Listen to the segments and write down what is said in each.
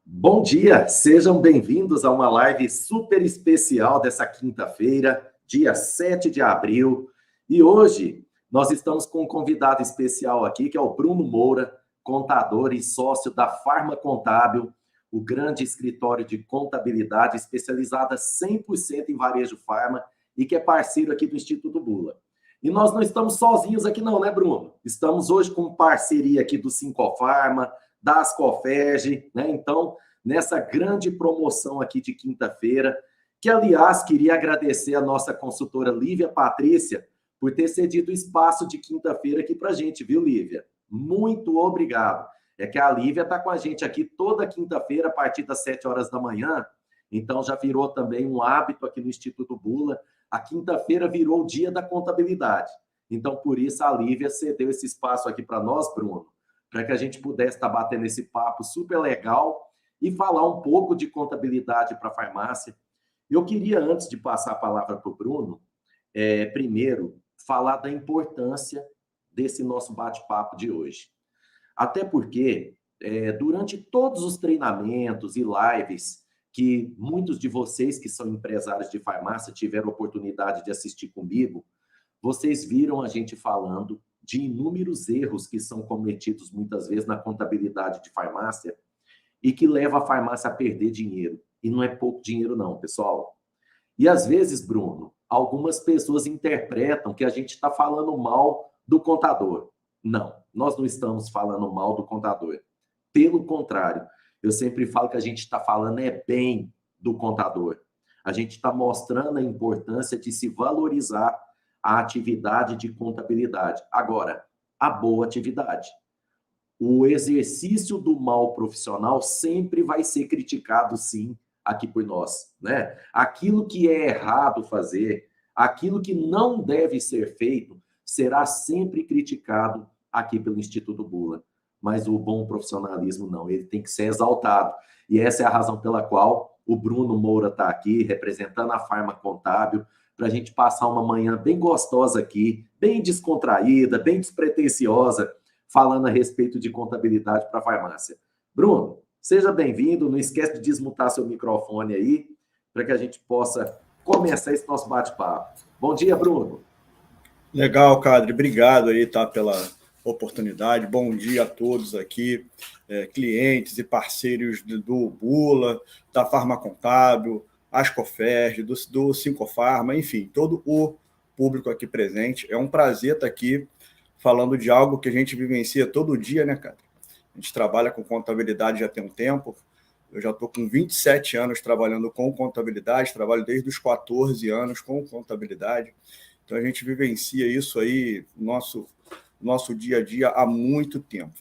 Bom dia, sejam bem-vindos a uma live super especial dessa quinta-feira, dia 7 de abril. E hoje nós estamos com um convidado especial aqui, que é o Bruno Moura, contador e sócio da Farma Contábil, o grande escritório de contabilidade especializada 100% em varejo farma e que é parceiro aqui do Instituto Bula. E nós não estamos sozinhos aqui não, né, Bruno? Estamos hoje com parceria aqui do Sincofarma, da Ascofege, né? Então, nessa grande promoção aqui de quinta-feira, que, aliás, queria agradecer a nossa consultora Lívia Patrícia por ter cedido o espaço de quinta-feira aqui para a gente, viu, Lívia? Muito obrigado. É que a Lívia está com a gente aqui toda quinta-feira, a partir das 7 horas da manhã, então já virou também um hábito aqui no Instituto Bula. A quinta-feira virou o dia da contabilidade. Então, por isso, a Lívia cedeu esse espaço aqui para nós, Bruno, para que a gente pudesse estar batendo esse papo super legal e falar um pouco de contabilidade para a farmácia. Eu queria, antes de passar a palavra para o Bruno, primeiro, falar da importância desse nosso bate-papo de hoje. Até porque, durante todos os treinamentos e lives que muitos de vocês que são empresários de farmácia tiveram oportunidade de assistir comigo, vocês viram a gente falando de inúmeros erros que são cometidos muitas vezes na contabilidade de farmácia e que leva a farmácia a perder dinheiro. E não é pouco dinheiro não, pessoal. E às vezes, Bruno, algumas pessoas interpretam que a gente está falando mal do contador. Não, nós não estamos falando mal do contador. Pelo contrário, eu sempre falo que a gente está falando bem do contador. A gente está mostrando a importância de se valorizar a atividade de contabilidade. Agora, a boa atividade. O exercício do mal profissional sempre vai ser criticado, sim, aqui por nós, né? Aquilo que é errado fazer, aquilo que não deve ser feito, será sempre criticado aqui pelo Instituto Bula. Mas o bom profissionalismo não, ele tem que ser exaltado. E essa é a razão pela qual o Bruno Moura está aqui, representando a Farma Contábil, para a gente passar uma manhã bem gostosa aqui, bem descontraída, bem despretensiosa, falando a respeito de contabilidade para a farmácia. Bruno, seja bem-vindo, não esquece de desmutar seu microfone aí, para que a gente possa começar esse nosso bate-papo. Bom dia, Bruno. Legal, Cadre, obrigado aí, tá, pela oportunidade. Bom dia a todos aqui, clientes e parceiros do Bula, da Farma Contábil, Ascofege, do Sincofarma, enfim, todo o público aqui presente. É um prazer estar aqui falando de algo que a gente vivencia todo dia, né, cara? A gente trabalha com contabilidade já tem um tempo. Eu já estou com 27 anos trabalhando com contabilidade, trabalho desde os 14 anos com contabilidade. Então, a gente vivencia isso aí, nosso dia a dia, há muito tempo.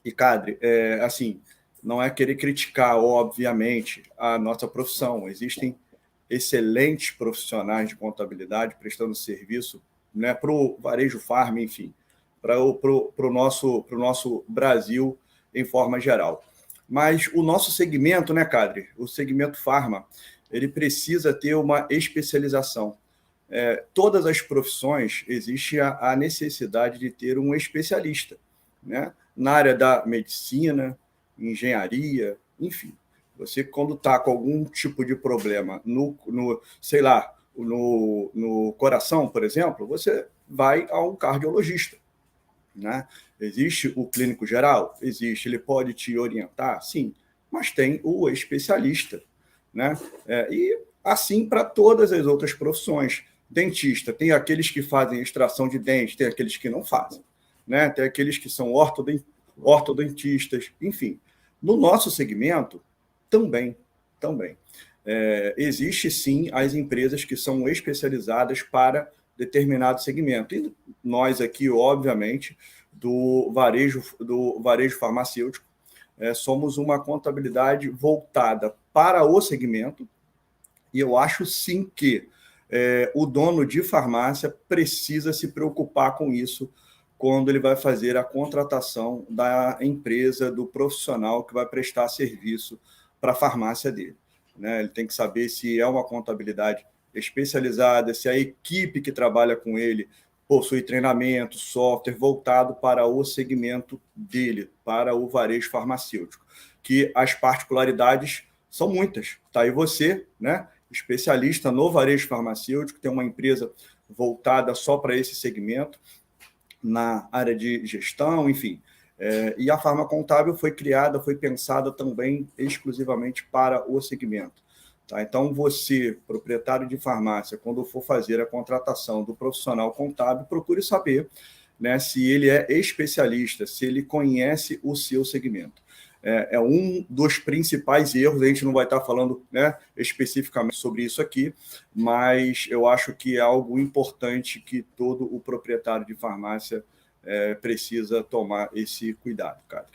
E, Cadre, assim, não é querer criticar, obviamente, a nossa profissão. Existem excelentes profissionais de contabilidade prestando serviço, né, para o varejo farm, enfim, para o nosso Brasil em forma geral. Mas o nosso segmento, né, Cadre, o segmento farma, ele precisa ter uma especialização. Todas as profissões existe a necessidade de ter um especialista, né? Na área da medicina, engenharia, enfim. Você, quando está com algum tipo de problema sei lá, no coração, por exemplo, você vai a um cardiologista, né? Existe o clínico geral? Existe. Ele pode te orientar? Sim. Mas tem o especialista, né? E assim para todas as outras profissões. Dentista, tem aqueles que fazem extração de dente, tem aqueles que não fazem, né? Tem aqueles que são ortodontistas, enfim. No nosso segmento, também. Existe, sim, as empresas que são especializadas para determinado segmento. E nós aqui, obviamente, do varejo farmacêutico, somos uma contabilidade voltada para o segmento, e eu acho, sim, que o dono de farmácia precisa se preocupar com isso quando ele vai fazer a contratação da empresa, do profissional que vai prestar serviço para a farmácia dele, né? Ele tem que saber se é uma contabilidade especializada, se a equipe que trabalha com ele possui treinamento, software voltado para o segmento dele, para o varejo farmacêutico, que as particularidades são muitas. Está aí você, né, especialista no varejo farmacêutico, tem uma empresa voltada só para esse segmento, na área de gestão, enfim. E a Farma Contábil foi criada, foi pensada também exclusivamente para o segmento. Tá? Então, você, proprietário de farmácia, quando for fazer a contratação do profissional contábil, procure saber, né, se ele é especialista, se ele conhece o seu segmento. É um dos principais erros, a gente não vai estar falando, né, especificamente sobre isso aqui, mas eu acho que é algo importante que todo o proprietário de farmácia precisa tomar esse cuidado, cara.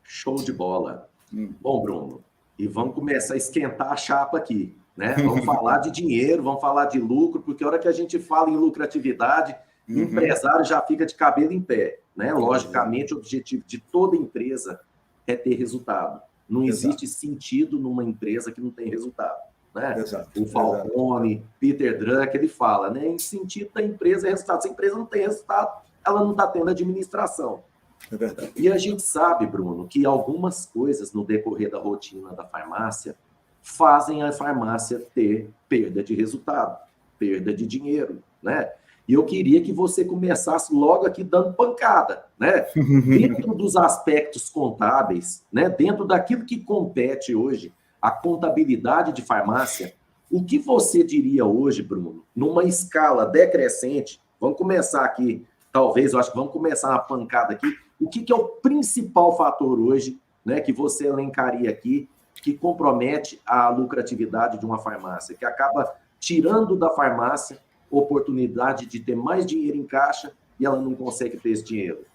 Show de bola. Bom, Bruno, e vamos começar a esquentar a chapa aqui, né? Vamos falar de dinheiro, vamos falar de lucro, porque a hora que a gente fala em lucratividade, empresário já fica de cabelo em pé, né? Logicamente, o objetivo de toda empresa é ter resultado. Não existe sentido numa empresa que não tem resultado, né? O Falcone, Peter Drucker, ele fala, né? Em sentido da empresa é resultado. Se a empresa não tem resultado, ela não está tendo administração. É verdade. E a gente sabe, Bruno, que algumas coisas no decorrer da rotina da farmácia fazem a farmácia ter perda de resultado, perda de dinheiro, né? E eu queria que você começasse logo aqui dando pancada, né? Dentro dos aspectos contábeis, né? Dentro daquilo que compete hoje, a contabilidade de farmácia, o que você diria hoje, Bruno, numa escala decrescente? Vamos começar aqui, talvez, eu acho que vamos começar na pancada aqui. O que é o principal fator hoje, né, que você elencaria aqui, que compromete a lucratividade de uma farmácia, que acaba tirando da farmácia oportunidade de ter mais dinheiro em caixa e ela não consegue ter esse dinheiro?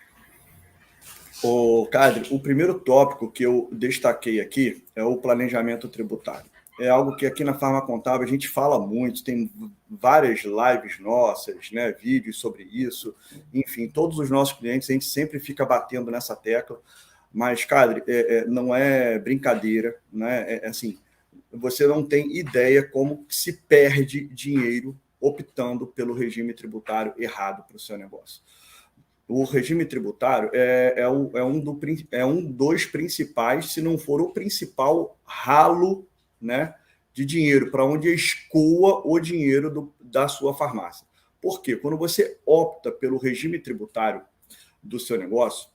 Cadre, o primeiro tópico que eu destaquei aqui é o planejamento tributário. É algo que aqui na Farma Contábil a gente fala muito, tem várias lives nossas, né, vídeos sobre isso. Enfim, todos os nossos clientes, a gente sempre fica batendo nessa tecla. Mas, Cadre, não é brincadeira, né? Assim, você não tem ideia como se perde dinheiro optando pelo regime tributário errado para o seu negócio. O regime tributário é um dos principais, se não for o principal ralo, né, de dinheiro, para onde escoa o dinheiro da sua farmácia. Por quê? Quando você opta pelo regime tributário do seu negócio,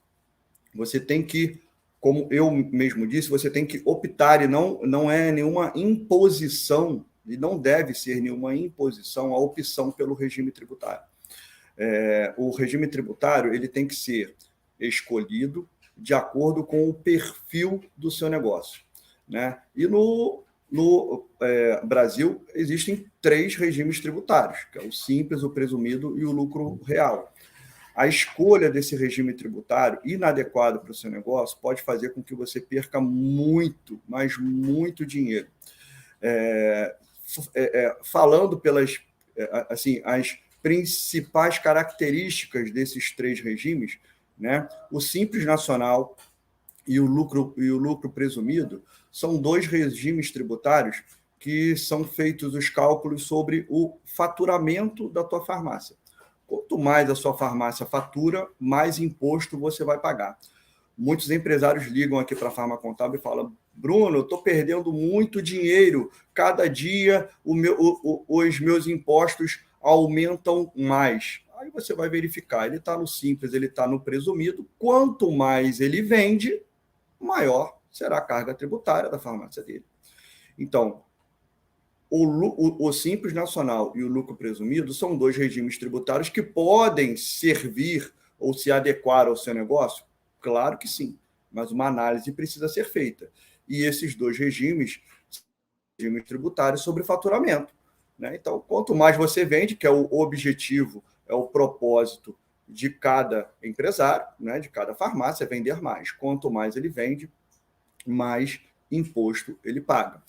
você tem que, como eu mesmo disse, você tem que optar, e não é nenhuma imposição, e não deve ser nenhuma imposição a opção pelo regime tributário. O regime tributário ele tem que ser escolhido de acordo com o perfil do seu negócio, né? E no Brasil existem 3 regimes tributários, que é o simples, o presumido e o lucro real. A escolha desse regime tributário inadequado para o seu negócio pode fazer com que você perca muito, mas muito dinheiro. Falando pelas assim, as principais características desses 3 regimes, né? O Simples Nacional e o lucro presumido são 2 regimes tributários que são feitos os cálculos sobre o faturamento da tua farmácia. Quanto mais a sua farmácia fatura, mais imposto você vai pagar. Muitos empresários ligam aqui para a Farma Contábil e falam: Bruno, eu estou perdendo muito dinheiro. Cada dia os meus impostos aumentam mais. Aí você vai verificar, ele está no simples, ele está no presumido. Quanto mais ele vende, maior será a carga tributária da farmácia dele. Então, o Simples Nacional e o lucro presumido são 2 regimes tributários que podem servir ou se adequar ao seu negócio? Claro que sim, mas uma análise precisa ser feita. E esses 2 regimes tributários sobre faturamento, né? Então, quanto mais você vende, que é o objetivo, é o propósito de cada empresário, né, de cada farmácia, é vender mais. Quanto mais ele vende, mais imposto ele paga.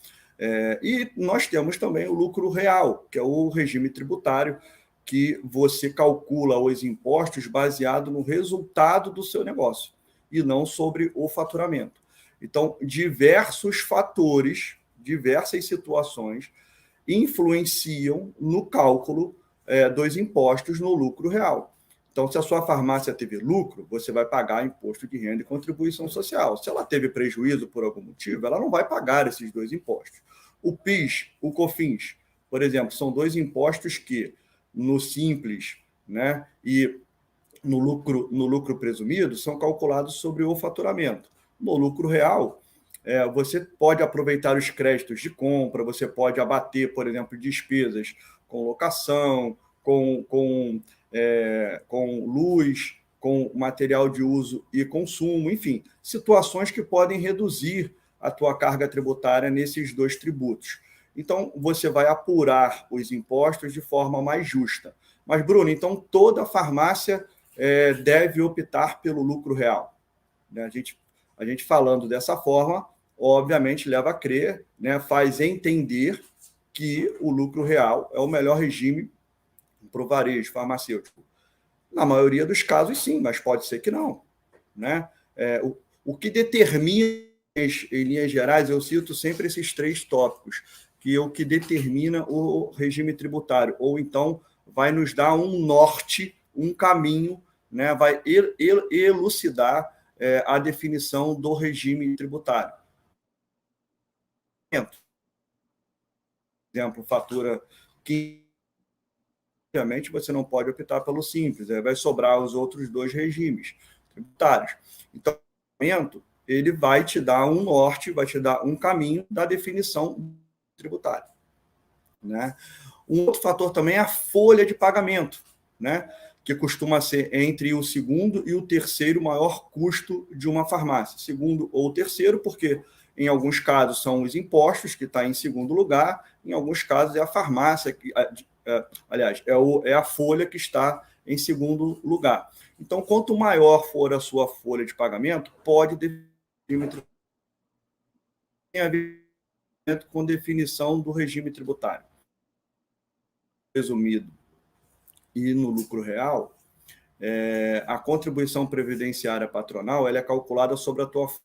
E nós temos também o lucro real, que é o regime tributário que você calcula os impostos baseado no resultado do seu negócio e não sobre o faturamento. Então, diversos fatores, diversas situações influenciam no cálculo dos impostos no lucro real. Então, se a sua farmácia teve lucro, você vai pagar imposto de renda e contribuição social. Se ela teve prejuízo por algum motivo, ela não vai pagar esses dois impostos. O PIS, o COFINS, por exemplo, são dois impostos que, no Simples, né, e no lucro presumido, são calculados sobre o faturamento. No lucro real, você pode aproveitar os créditos de compra, você pode abater, por exemplo, despesas com locação, com luz, com material de uso e consumo, enfim, situações que podem reduzir a tua carga tributária nesses dois tributos. Então, você vai apurar os impostos de forma mais justa. Mas, Bruno, então toda farmácia deve optar pelo lucro real. Né? A gente falando dessa forma, obviamente, leva a crer, né, faz entender que o lucro real é o melhor regime para o varejo farmacêutico. Na maioria dos casos, sim, mas pode ser que não. Né? O que determina, em linhas gerais, eu cito sempre esses três tópicos, que é o que determina o regime tributário, ou então vai nos dar um norte, um caminho, né? Vai elucidar a definição do regime tributário. Por exemplo, fatura que obviamente você não pode optar pelo simples, vai sobrar os outros dois regimes tributários. Então, o ele vai te dar um norte, vai te dar um caminho da definição tributária. Né? Um outro fator também é a folha de pagamento, né? Que costuma ser entre o segundo e o terceiro maior custo de uma farmácia. Segundo ou terceiro, porque em alguns casos são os impostos, que está em segundo lugar, em alguns casos é a farmácia, aliás, é a folha que está em segundo lugar. Então, quanto maior for a sua folha de pagamento, pode definir com definição do regime tributário. Resumido, e no lucro real, a contribuição previdenciária patronal ela é calculada sobre a tua folha.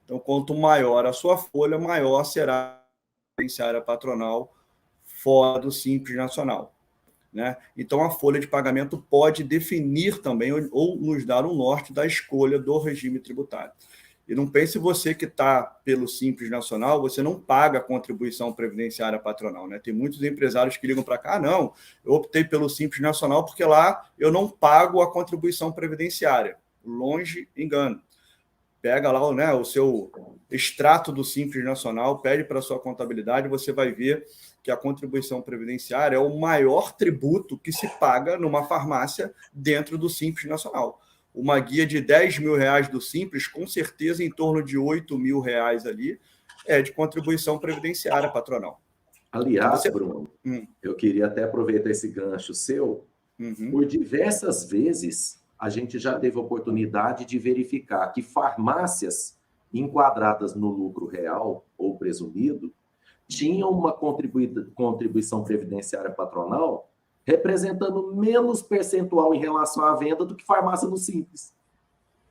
Então, quanto maior a sua folha, maior será a previdenciária patronal fora do Simples Nacional. Né? Então, a folha de pagamento pode definir também ou nos dar um norte da escolha do regime tributário. E não pense você que está pelo Simples Nacional, você não paga a contribuição previdenciária patronal. Né? Tem muitos empresários que ligam para cá, não, eu optei pelo Simples Nacional porque lá eu não pago a contribuição previdenciária. Longe, engano. Pega lá, né, o seu extrato do Simples Nacional, pede para a sua contabilidade, você vai ver que a contribuição previdenciária é o maior tributo que se paga numa farmácia dentro do Simples Nacional. Uma guia de R$10 mil do Simples, com certeza em torno de R$8 mil ali, é de contribuição previdenciária patronal. Aliás, Bruno, eu queria até aproveitar esse gancho seu. Por diversas vezes, a gente já teve a oportunidade de verificar que farmácias enquadradas no lucro real ou presumido tinham uma contribuição previdenciária patronal representando menos percentual em relação à venda do que farmácia no Simples.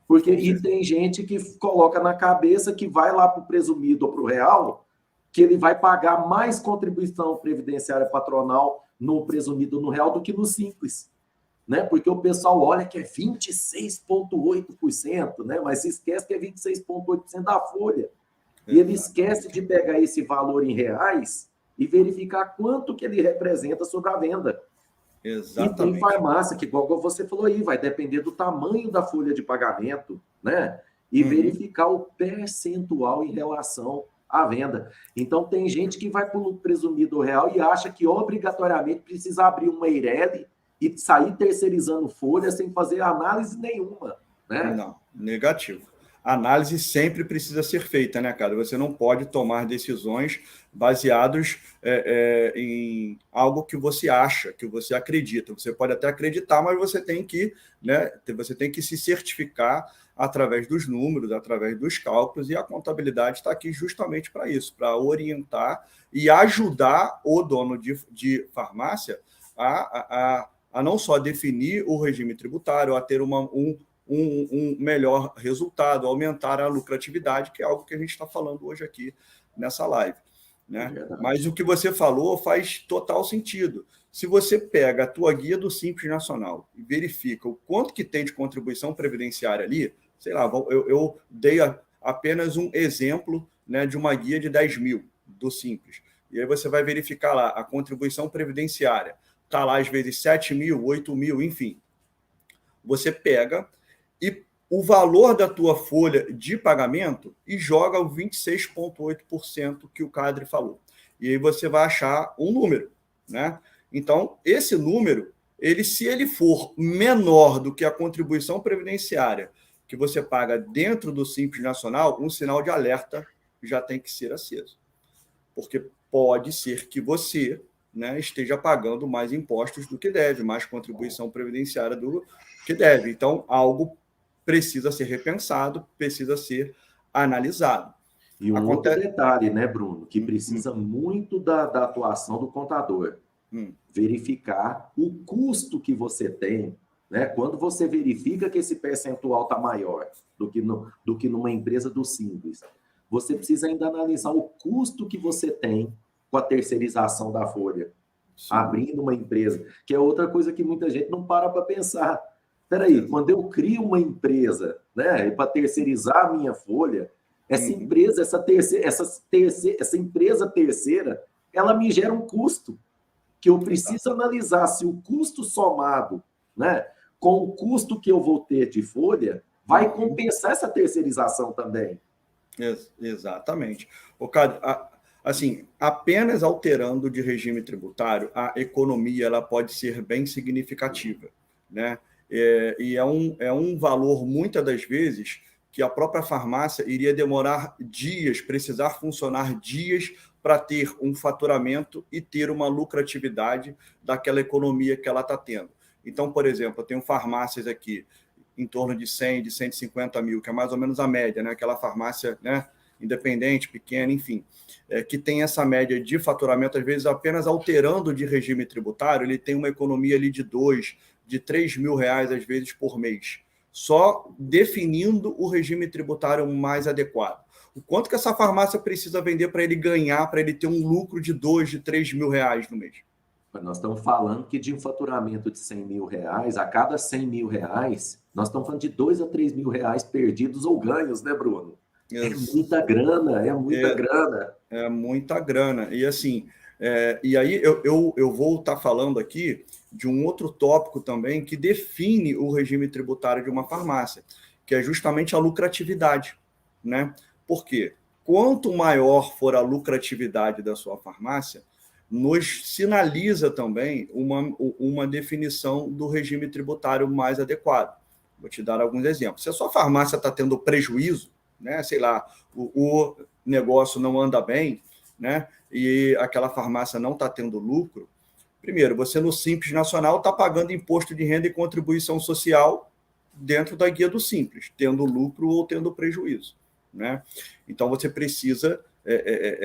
E tem gente que coloca na cabeça que vai lá para o presumido ou para o real, que ele vai pagar mais contribuição previdenciária patronal no presumido no real do que no Simples. Né? Porque o pessoal olha que é 26,8%, né? Mas se esquece que é 26,8% da folha. E ele esquece de pegar esse valor em reais e verificar quanto que ele representa sobre a venda. Exatamente. E tem farmácia que, igual você falou aí, vai depender do tamanho da folha de pagamento, né? E verificar o percentual em relação à venda. Então, tem gente que vai para o presumido real e acha que obrigatoriamente precisa abrir uma Eireli e sair terceirizando folha sem fazer análise nenhuma. Né? Não, negativo. A análise sempre precisa ser feita, né, cara? Você não pode tomar decisões baseadas em algo que você acha, que você acredita. Você pode até acreditar, mas você tem que, né, você tem que se certificar através dos números, através dos cálculos, e a contabilidade está aqui justamente para isso, para orientar e ajudar o dono de farmácia a não só definir o regime tributário, a ter um melhor resultado, aumentar a lucratividade, que é algo que a gente está falando hoje aqui nessa live. Né? Mas o que você falou faz total sentido. Se você pega a tua guia do Simples Nacional e verifica o quanto que tem de contribuição previdenciária ali, sei lá, eu dei apenas um exemplo, né, de uma guia de 10 mil do Simples. E aí você vai verificar lá a contribuição previdenciária. Está lá, às vezes, 7 mil, 8 mil, enfim. Você pega e o valor da tua folha de pagamento e joga o 26,8% que o Cadre falou. E aí você vai achar um número, né? Então, esse número, se ele for menor do que a contribuição previdenciária que você paga dentro do Simples Nacional, um sinal de alerta já tem que ser aceso. Porque pode ser que você, né, esteja pagando mais impostos do que deve, mais contribuição previdenciária do que deve. Então, algo precisa ser repensado, precisa ser analisado. E um outro detalhe, né, Bruno, que precisa muito da atuação do contador. Verificar o custo que você tem, né? Quando você verifica que esse percentual está maior do que numa empresa do Simples, você precisa ainda analisar o custo que você tem com a terceirização da folha. Sim. Abrindo uma empresa, que é outra coisa que muita gente não para pensar. Peraí, quando eu crio uma empresa, né, para terceirizar a minha folha, essa empresa, essa empresa terceira, ela me gera um custo que eu preciso analisar se o custo somado, né, com o custo que eu vou ter de folha vai compensar essa terceirização também. Exatamente. Assim, apenas alterando de regime tributário, a economia ela pode ser bem significativa, né? E é um valor, muitas das vezes, que a própria farmácia iria demorar dias, precisar funcionar dias para ter um faturamento e ter uma lucratividade daquela economia que ela está tendo. Então, por exemplo, eu tenho farmácias aqui em torno de 100, de 150 mil, que é mais ou menos a média, né? Aquela farmácia, né, independente, pequena, enfim, que tem essa média de faturamento, às vezes apenas alterando de regime tributário, ele tem uma economia ali de 2, de 3 mil reais, às vezes, por mês, só definindo o regime tributário mais adequado. O quanto que essa farmácia precisa vender para ele ganhar, para ele ter um lucro de 2, de 3 mil reais no mês? Nós estamos falando que de um faturamento de 100 mil reais, a cada 100 mil reais, nós estamos falando de 2 a 3 mil reais perdidos ou ganhos, né, Bruno? É muita grana, é muita grana. É muita grana. E assim, e aí eu vou estar falando aqui de um outro tópico também que define o regime tributário de uma farmácia, que é justamente a lucratividade, né? Por quê? Quanto maior for a lucratividade da sua farmácia, nos sinaliza também uma definição do regime tributário mais adequado. Vou te dar alguns exemplos. Se a sua farmácia está tendo prejuízo, né, sei lá, o negócio não anda bem, né, e aquela farmácia não está tendo lucro, primeiro, você no Simples Nacional está pagando imposto de renda e contribuição social dentro da guia do Simples, tendo lucro ou tendo prejuízo, né? Então, você precisa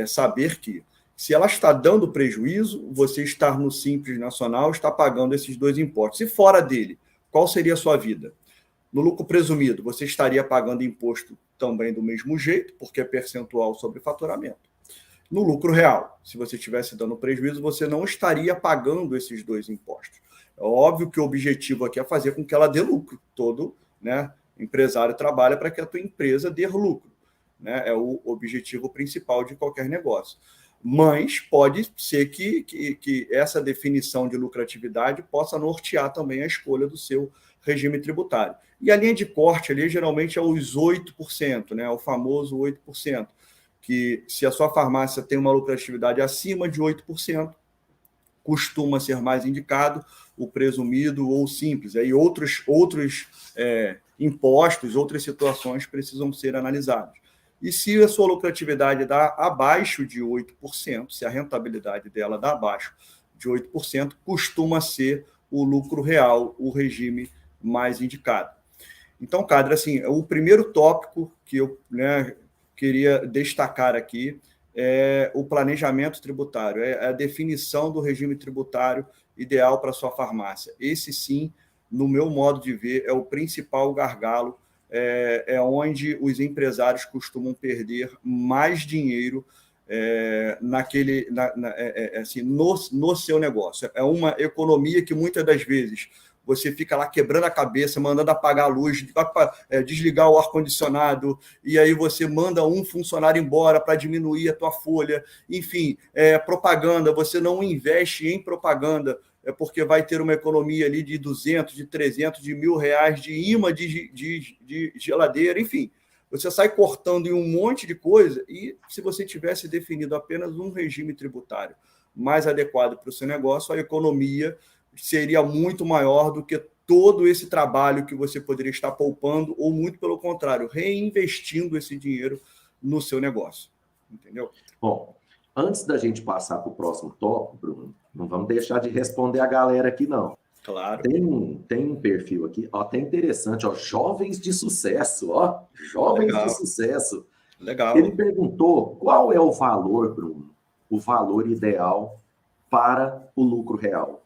saber que, se ela está dando prejuízo, você estar no Simples Nacional está pagando esses dois impostos. E fora dele, qual seria a sua vida? No lucro presumido, você estaria pagando imposto também do mesmo jeito, porque é percentual sobre faturamento. No lucro real, se você estivesse dando prejuízo, você não estaria pagando esses dois impostos. É óbvio que o objetivo aqui é fazer com que ela dê lucro. Todo, né, empresário trabalha para que a tua empresa dê lucro, né? É o objetivo principal de qualquer negócio. Mas pode ser que essa definição de lucratividade possa nortear também a escolha do seu regime tributário. E a linha de corte ali geralmente é os 8%, né? O famoso 8%, que se a sua farmácia tem uma lucratividade acima de 8%, costuma ser mais indicado o presumido ou simples. Aí outros impostos, outras situações precisam ser analisadas. E se a sua lucratividade dá abaixo de 8%, se a rentabilidade dela dá abaixo de 8%, costuma ser o lucro real, o regime mais indicado. Então, Cadre, assim, o primeiro tópico que eu, né, queria destacar aqui é o planejamento tributário, é a definição do regime tributário ideal para a sua farmácia. Esse, sim, no meu modo de ver, é o principal gargalo, é onde os empresários costumam perder mais dinheiro assim, no seu negócio. É uma economia que muitas das vezes você fica lá quebrando a cabeça, mandando apagar a luz, desligar o ar-condicionado, e aí você manda um funcionário embora para diminuir a tua folha. Enfim, propaganda, você não investe em propaganda, porque vai ter uma economia ali de 200, de 300, de R$ 1.000 de imã de geladeira, enfim. Você sai cortando em um monte de coisa e se você tivesse definido apenas um regime tributário mais adequado para o seu negócio, a economia seria muito maior do que todo esse trabalho que você poderia estar poupando ou, muito pelo contrário, reinvestindo esse dinheiro no seu negócio. Entendeu? Bom, antes da gente passar para o próximo tópico, Bruno, não vamos deixar de responder a galera aqui, não. Claro. Tem um perfil aqui, ó, até interessante, ó, jovens de sucesso, ó, jovens Legal. de sucesso. Legal. Ele perguntou qual é o valor, Bruno, o valor ideal para o lucro real.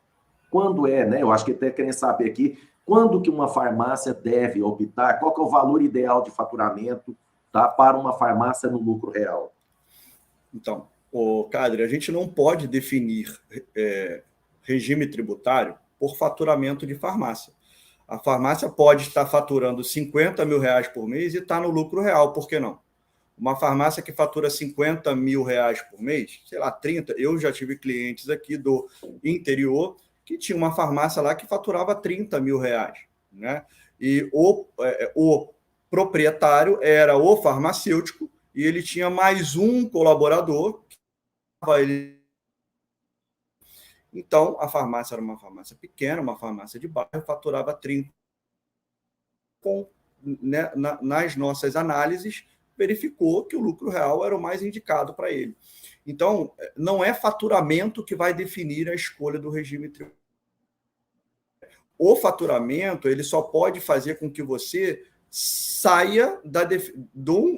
Quando né? Eu acho que até querem saber aqui, quando que uma farmácia deve optar, qual que é o valor ideal de faturamento, tá, para uma farmácia no lucro real? Então, Cadre, a gente não pode definir regime tributário por faturamento de farmácia. A farmácia pode estar faturando R$ 50 mil por mês e está no lucro real, por que não? Uma farmácia que fatura R$ 50 mil por mês, sei lá, 30, eu já tive clientes aqui do interior que tinha uma farmácia lá que faturava R$ 30 mil, né? E o proprietário era o farmacêutico e ele tinha mais um colaborador que ele. Então, a farmácia era uma farmácia pequena, uma farmácia de bairro, faturava 30. Né, nas nossas análises, verificou que o lucro real era o mais indicado para ele. Então, não é faturamento que vai definir a escolha do regime tributário. O faturamento ele só pode fazer com que você saia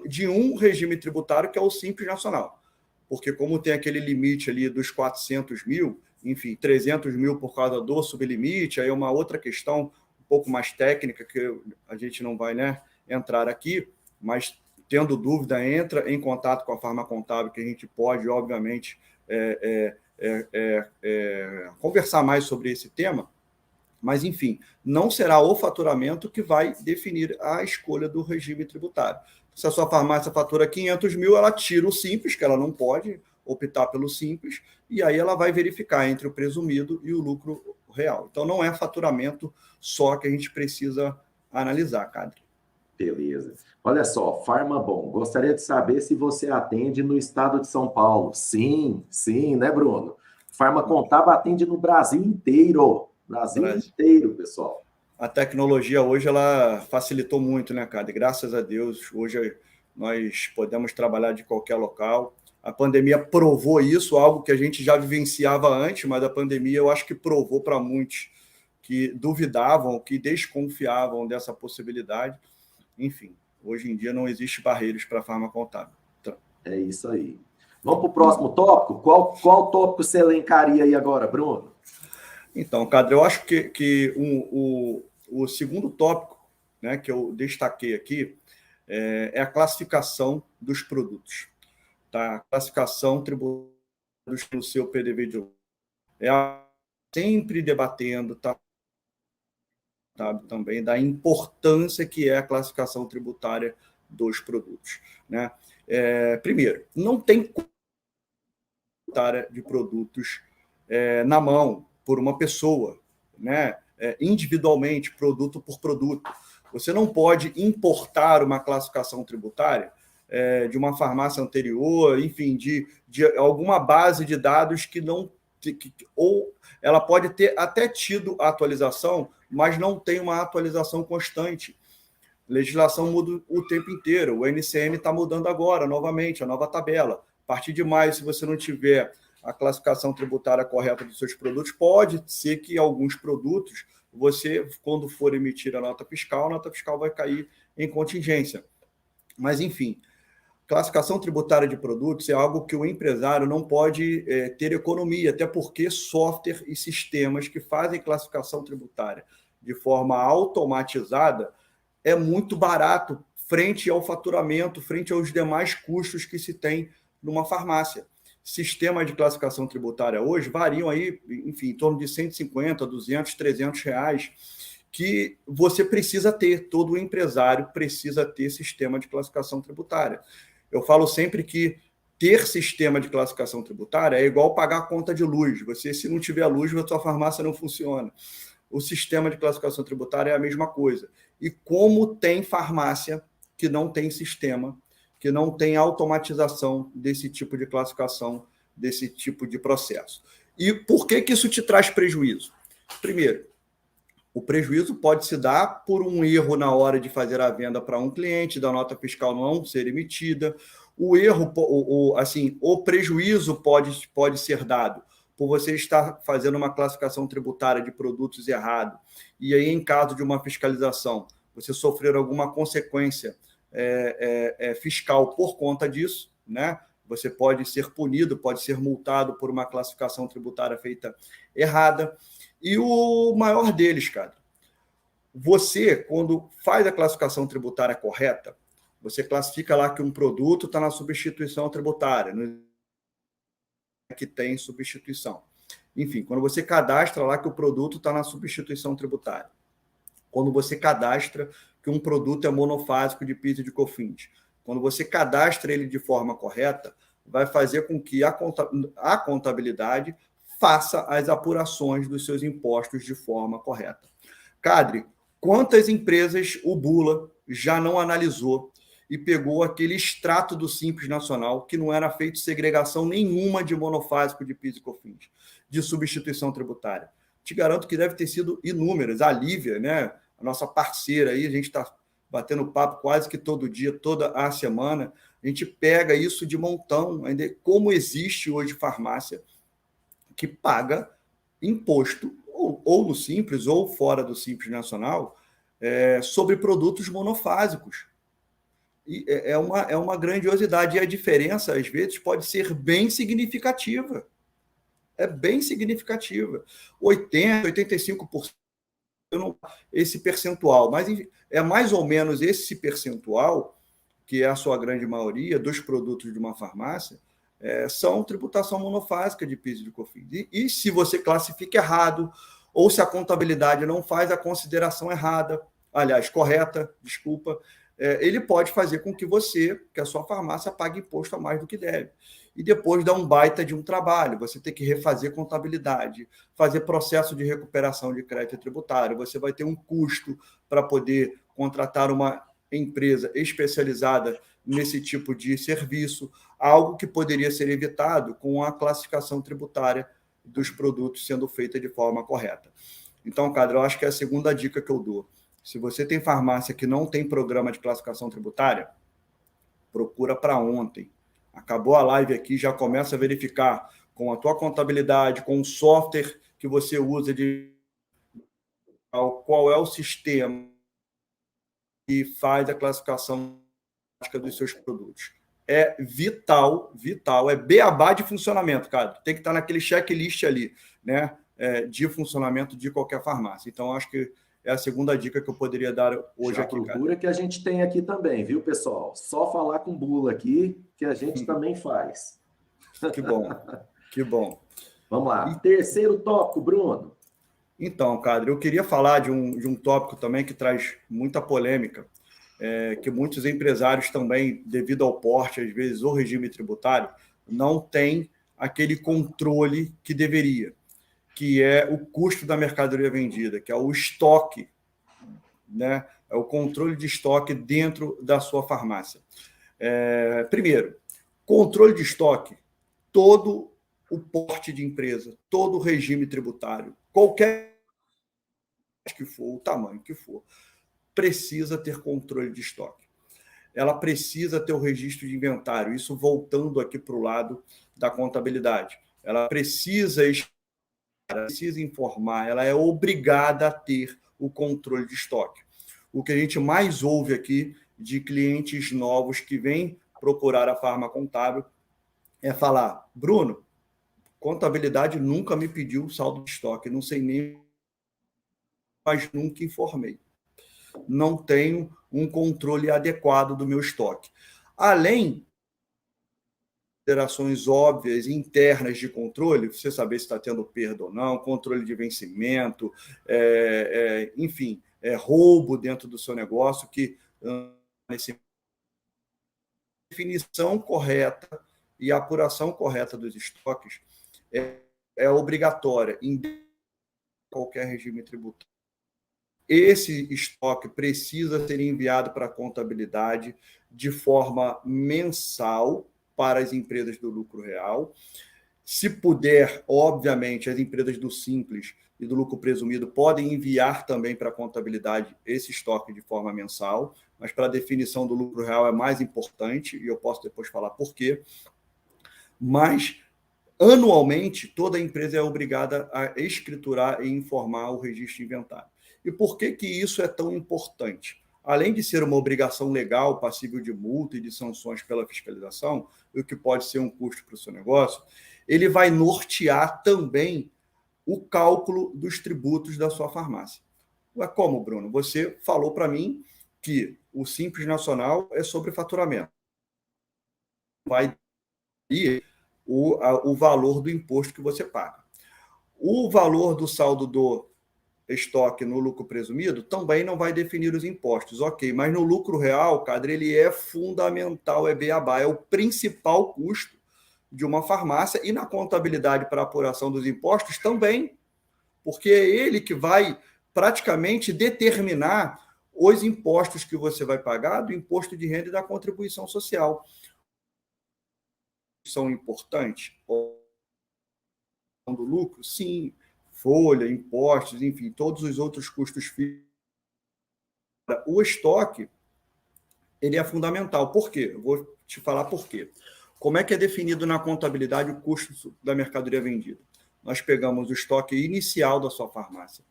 de um regime tributário que é o Simples Nacional. Porque como tem aquele limite ali dos 400 mil, enfim, 300 mil por causa do sublimite, aí é uma outra questão um pouco mais técnica que a gente não vai, né, entrar aqui, mas tendo dúvida, entra em contato com a Farma Contábil, que a gente pode, obviamente, conversar mais sobre esse tema. Mas, enfim, não será o faturamento que vai definir a escolha do regime tributário. Se a sua farmácia fatura 500 mil, ela tira o Simples, que ela não pode optar pelo Simples, e aí ela vai verificar entre o presumido e o lucro real. Então, não é faturamento só que a gente precisa analisar, Cadre. Beleza. Olha só, Farmabom, gostaria de saber se você atende no estado de São Paulo. Sim, né, Bruno? Farma Contábil atende no Brasil inteiro. Brasil inteiro, pessoal. A tecnologia hoje ela facilitou muito, né, cara? Graças a Deus, hoje nós podemos trabalhar de qualquer local. A pandemia provou isso, algo que a gente já vivenciava antes, mas a pandemia eu acho que provou para muitos que duvidavam, que desconfiavam dessa possibilidade. Enfim, hoje em dia não existe barreiras para a Farma Contábil. Então, é isso aí. Vamos para o próximo tópico? Qual tópico você elencaria aí agora, Bruno? Então, Cadre, eu acho que o segundo tópico, né, que eu destaquei aqui é a classificação dos produtos. Tá? A classificação tributária no seu PDV de lucro. Sempre debatendo, tá? Também da importância que é a classificação tributária dos produtos. Né? Primeiro, não tem tributária de produtos na mão por uma pessoa, né? Individualmente, produto por produto. Você não pode importar uma classificação tributária de uma farmácia anterior, enfim, de alguma base de dados que não... ou ela pode ter até tido atualização, mas não tem uma atualização constante. A legislação muda o tempo inteiro. O NCM está mudando agora, novamente, a nova tabela. A partir de maio, se você não tiver a classificação tributária correta dos seus produtos, pode ser que alguns produtos, você, quando for emitir a nota fiscal vai cair em contingência. Mas, enfim, classificação tributária de produtos é algo que o empresário não pode ter economia, até porque software e sistemas que fazem classificação tributária de forma automatizada é muito barato frente ao faturamento, frente aos demais custos que se tem numa farmácia. Sistema de classificação tributária hoje variam aí, enfim, em torno de 150, 200, 300 reais, que você precisa ter, todo empresário precisa ter sistema de classificação tributária. Eu falo sempre que ter sistema de classificação tributária é igual pagar a conta de luz. Você, se não tiver luz, a sua farmácia não funciona. O sistema de classificação tributária é a mesma coisa. E como tem farmácia que não tem sistema, que não tem automatização desse tipo de classificação, desse tipo de processo. E por que isso te traz prejuízo? Primeiro, o prejuízo pode se dar por um erro na hora de fazer a venda para um cliente, da nota fiscal não ser emitida. O erro, o prejuízo pode ser dado por você estar fazendo uma classificação tributária de produtos errado, e aí, em caso de uma fiscalização, você sofrer alguma consequência fiscal por conta disso, né? Você pode ser punido, pode ser multado por uma classificação tributária feita errada. E o maior deles, cara, você, quando faz a classificação tributária correta, você classifica lá que um produto está na substituição tributária, que tem substituição. Enfim, quando você cadastra lá que o produto está na substituição tributária, quando você cadastra que um produto é monofásico de PIS e de COFINS, quando você cadastra ele de forma correta, vai fazer com que a contabilidade faça as apurações dos seus impostos de forma correta. Cadre, quantas empresas o Bula já não analisou e pegou aquele extrato do Simples Nacional, que não era feito segregação nenhuma de monofásico de PIS e COFINS, de substituição tributária? Te garanto que deve ter sido inúmeras. A Lívia, né, a nossa parceira aí, a gente está batendo papo quase que todo dia, toda a semana, a gente pega isso de montão, ainda como existe hoje farmácia que paga imposto, ou no Simples, ou fora do Simples Nacional, sobre produtos monofásicos. E é uma grandiosidade. E a diferença, às vezes, pode ser bem significativa. É bem significativa. 80%, 85%, esse percentual. Mas é mais ou menos esse percentual, que é a sua grande maioria, dos produtos de uma farmácia, são tributação monofásica de PIS e de COFINS. E se você classifica errado, ou se a contabilidade não faz a consideração errada, aliás, correta, desculpa, ele pode fazer com que que a sua farmácia pague imposto a mais do que deve. E depois dá um baita de um trabalho. Você tem que refazer contabilidade, fazer processo de recuperação de crédito tributário, você vai ter um custo para poder contratar uma empresa especializada nesse tipo de serviço, algo que poderia ser evitado com a classificação tributária dos produtos sendo feita de forma correta. Então, Cadre, eu acho que é a segunda dica que eu dou. Se você tem farmácia que não tem programa de classificação tributária, procura para ontem. Acabou a live aqui, já começa a verificar com a tua contabilidade, com o software que você usa, qual é o sistema que faz a classificação dos seus produtos. É vital, é beabá de funcionamento, cara. Tem que estar naquele checklist ali, né, de funcionamento de qualquer farmácia. Então, acho que é a segunda dica que eu poderia dar hoje já aqui, procura, cara. Que a gente tem aqui também, viu, pessoal? Só falar com o Bula aqui, que a gente também faz. Que bom, que bom. Vamos lá. Terceiro tópico, Bruno. Então, Cadre, eu queria falar de um tópico também que traz muita polêmica, que muitos empresários também, devido ao porte, às vezes, o regime tributário, não tem aquele controle que deveria, que é o custo da mercadoria vendida, que é o estoque, né? É o controle de estoque dentro da sua farmácia. Primeiro, controle de estoque, todo o porte de empresa, todo o regime tributário, qualquer que for, o tamanho que for, precisa ter controle de estoque. Ela precisa ter o registro de inventário, isso voltando aqui para o lado da contabilidade. Ela precisa informar, ela é obrigada a ter o controle de estoque. O que a gente mais ouve aqui de clientes novos que vêm procurar a Farma Contábil é falar: Bruno, contabilidade nunca me pediu saldo de estoque, não sei nem, mas nunca informei. Não tenho um controle adequado do meu estoque. Além considerações óbvias internas de controle, você saber se está tendo perda ou não, controle de vencimento, enfim, roubo dentro do seu negócio, que nesse definição correta e a apuração correta dos estoques é obrigatória em qualquer regime tributário. Esse estoque precisa ser enviado para a contabilidade de forma mensal para as empresas do lucro real. Se puder, obviamente, as empresas do Simples e do lucro presumido podem enviar também para a contabilidade esse estoque de forma mensal, mas para a definição do lucro real é mais importante, e eu posso depois falar por quê. Mas, anualmente, toda empresa é obrigada a escriturar e informar o registro de inventário. E por que isso é tão importante? Além de ser uma obrigação legal, passível de multa e de sanções pela fiscalização, o que pode ser um custo para o seu negócio, ele vai nortear também o cálculo dos tributos da sua farmácia. Ué, como, Bruno? Você falou para mim que o Simples Nacional é sobre faturamento. Vai ir o valor do imposto que você paga. O valor do saldo do estoque no lucro presumido também não vai definir os impostos, ok, mas no lucro real, Cadre, ele é fundamental, é beabá, é o principal custo de uma farmácia e na contabilidade para apuração dos impostos também, porque é ele que vai praticamente determinar os impostos que você vai pagar do imposto de renda e da contribuição social. São importantes? Do lucro? Sim. Folha, impostos, enfim, todos os outros custos fixos. O estoque, ele é fundamental. Por quê? Eu vou te falar por quê. Como é que é definido na contabilidade o custo da mercadoria vendida? Nós pegamos o estoque inicial da sua farmácia,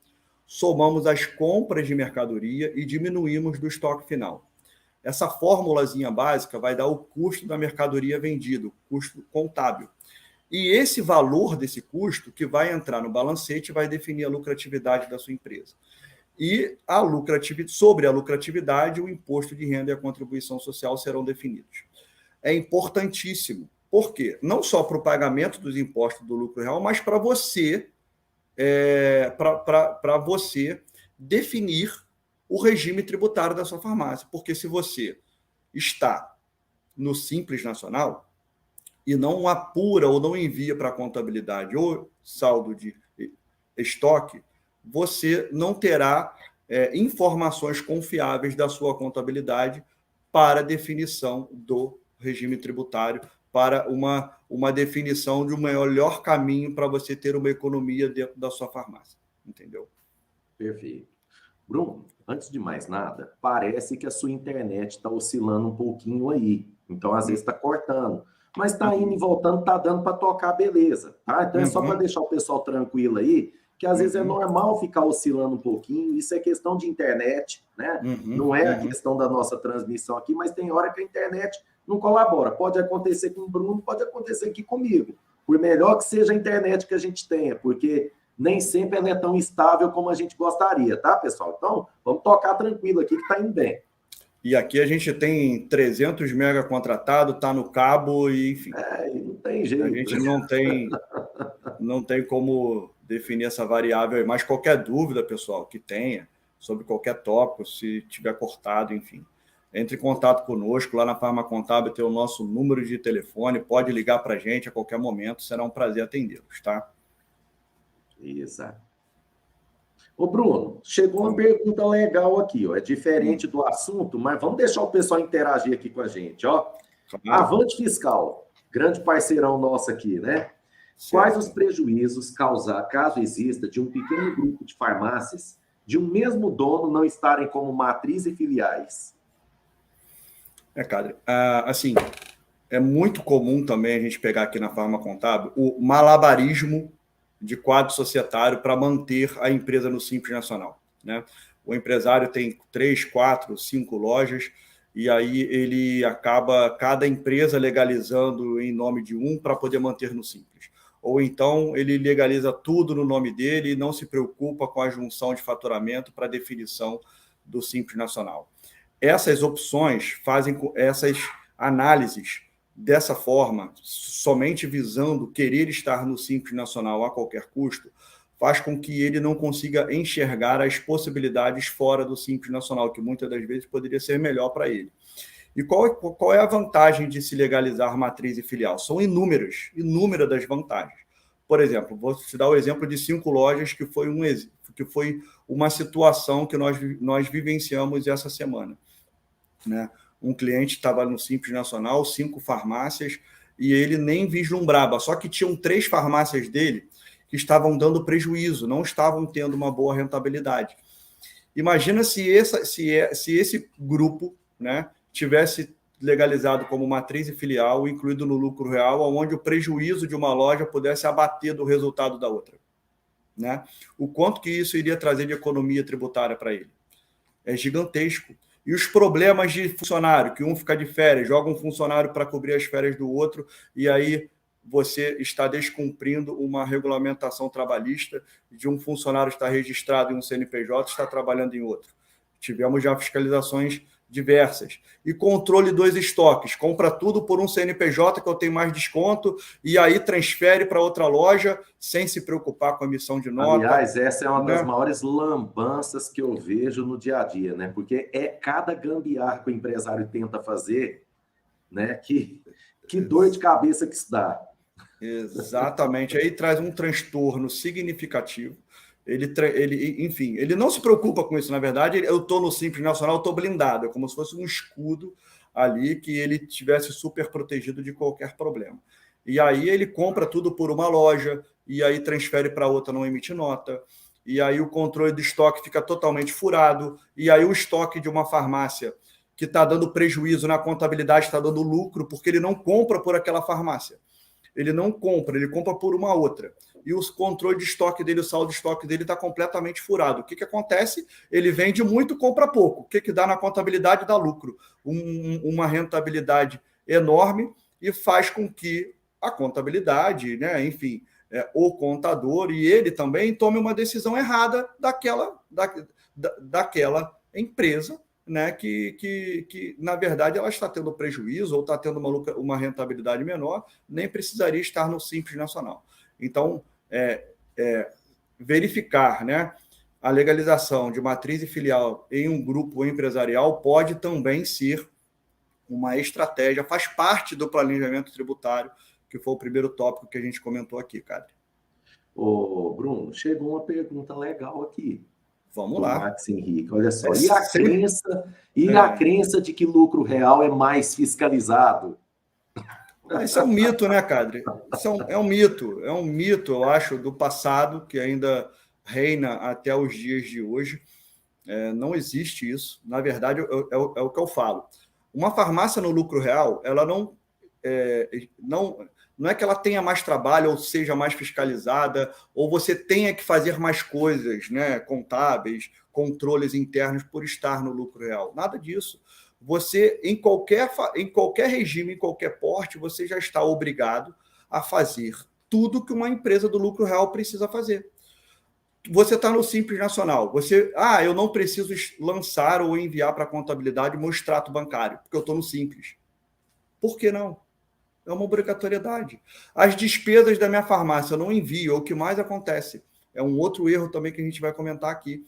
somamos as compras de mercadoria e diminuímos do estoque final. Essa formulazinha básica vai dar o custo da mercadoria vendida, o custo contábil. E esse valor desse custo que vai entrar no balancete vai definir a lucratividade da sua empresa. E sobre a lucratividade, o imposto de renda e a contribuição social serão definidos. É importantíssimo. Por quê? Não só para o pagamento dos impostos do lucro real, mas para você, para você definir o regime tributário da sua farmácia. Porque se você está no Simples Nacional e não apura ou não envia para a contabilidade o saldo de estoque, você não terá informações confiáveis da sua contabilidade para definição do regime tributário, para uma definição de um melhor caminho para você ter uma economia dentro da sua farmácia. Entendeu? Perfeito. Bruno, antes de mais nada, parece que a sua internet está oscilando um pouquinho aí. Então, às vezes, está cortando. Mas está indo e voltando, está dando para tocar, beleza. Tá? Então, é só para deixar o pessoal tranquilo aí, que às vezes é normal ficar oscilando um pouquinho. Isso é questão de internet, né? Não é a questão da nossa transmissão aqui, mas tem hora que a internet não colabora. Pode acontecer com o Bruno, pode acontecer aqui comigo. Por melhor que seja a internet que a gente tenha, porque nem sempre ela é tão estável como a gente gostaria, tá, pessoal? Então, vamos tocar tranquilo aqui que está indo bem. E aqui a gente tem 300 mega contratado, está no cabo, e enfim. Não tem jeito. A gente não tem como definir essa variável aí. Mas qualquer dúvida, pessoal, que tenha sobre qualquer tópico, se tiver cortado, enfim, entre em contato conosco. Lá na Farma Contábil tem o nosso número de telefone, pode ligar para a gente a qualquer momento, será um prazer atendê-los, tá? Exato. Ô, Bruno, chegou uma pergunta legal aqui, ó. É diferente do assunto, mas vamos deixar o pessoal interagir aqui com a gente, ó. Avante Fiscal, grande parceirão nosso aqui, né? Certo. Quais os prejuízos caso exista de um pequeno grupo de farmácias de um mesmo dono não estarem como matriz e filiais? Cadre, assim, é muito comum também a gente pegar aqui na Farma Contábil o malabarismo de quadro societário para manter a empresa no Simples Nacional, né? O empresário tem 3, 4, 5 lojas e aí ele acaba cada empresa legalizando em nome de um para poder manter no Simples. Ou então ele legaliza tudo no nome dele e não se preocupa com a junção de faturamento para definição do Simples Nacional. Essas opções essas análises dessa forma, somente visando querer estar no Simples Nacional a qualquer custo, faz com que ele não consiga enxergar as possibilidades fora do Simples Nacional, que muitas das vezes poderia ser melhor para ele. E qual é a vantagem de se legalizar matriz e filial? São inúmeras das vantagens. Por exemplo, vou te dar o exemplo de 5 lojas, que foi uma situação que nós vivenciamos essa semana, né? Um cliente estava no Simples Nacional, 5 farmácias, e ele nem vislumbrava, só que tinham 3 farmácias dele que estavam dando prejuízo, não estavam tendo uma boa rentabilidade. Imagina se esse grupo, né, tivesse legalizado como matriz e filial, incluído no lucro real, onde o prejuízo de uma loja pudesse abater do resultado da outra, né? O quanto que isso iria trazer de economia tributária para ele? É gigantesco. E os problemas de funcionário, que um fica de férias, joga um funcionário para cobrir as férias do outro, e aí você está descumprindo uma regulamentação trabalhista de um funcionário estar registrado em um CNPJ e está trabalhando em outro. Tivemos já fiscalizações diversas. E controle dos estoques. Compra tudo por um CNPJ que eu tenho mais desconto e aí transfere para outra loja sem se preocupar com a emissão de nota. Aliás, essa é uma das maiores lambanças que eu vejo no dia a dia, né? Porque é cada gambiarra que o empresário tenta fazer, né? Que dor de cabeça que isso dá. Exatamente. Aí traz um transtorno significativo. Enfim, ele não se preocupa com isso, na verdade. Eu estou no Simples Nacional, estou blindado, é como se fosse um escudo ali que ele tivesse super protegido de qualquer problema. E aí ele compra tudo por uma loja, e aí transfere para outra, não emite nota, e aí o controle do estoque fica totalmente furado, e aí o estoque de uma farmácia que está dando prejuízo na contabilidade está dando lucro, porque ele não compra por aquela farmácia. Ele não compra, ele compra por uma outra. E o controle de estoque dele, o saldo de estoque dele está completamente furado. O que acontece? Ele vende muito, compra pouco. O que dá na contabilidade? Dá lucro. Uma rentabilidade enorme e faz com que a contabilidade, né, enfim, o contador e ele também tome uma decisão errada daquela empresa, né, que na verdade ela está tendo prejuízo ou está tendo uma rentabilidade menor, nem precisaria estar no Simples Nacional. Então, verificar, né, a legalização de matriz e filial em um grupo empresarial pode também ser uma estratégia, faz parte do planejamento tributário, que foi o primeiro tópico que a gente comentou aqui, cara. Ô, Bruno, chegou uma pergunta legal aqui. Vamos lá. Max Henrique, olha só. E a crença de que lucro real é mais fiscalizado? Isso é um mito, né, Cadre? Isso é um mito, eu acho, do passado, que ainda reina até os dias de hoje. Não existe isso. Na verdade, é o que eu falo. Uma farmácia no lucro real, ela não é que ela tenha mais trabalho ou seja mais fiscalizada, ou você tenha que fazer mais coisas, né, contábeis, controles internos por estar no lucro real. Nada disso. Você, em qualquer regime, em qualquer porte, você já está obrigado a fazer tudo que uma empresa do lucro real precisa fazer. Você está no Simples Nacional. Eu não preciso lançar ou enviar para a contabilidade o meu extrato bancário, porque eu estou no Simples. Por que não? É uma obrigatoriedade. As despesas da minha farmácia eu não envio, é o que mais acontece. É um outro erro também que a gente vai comentar aqui.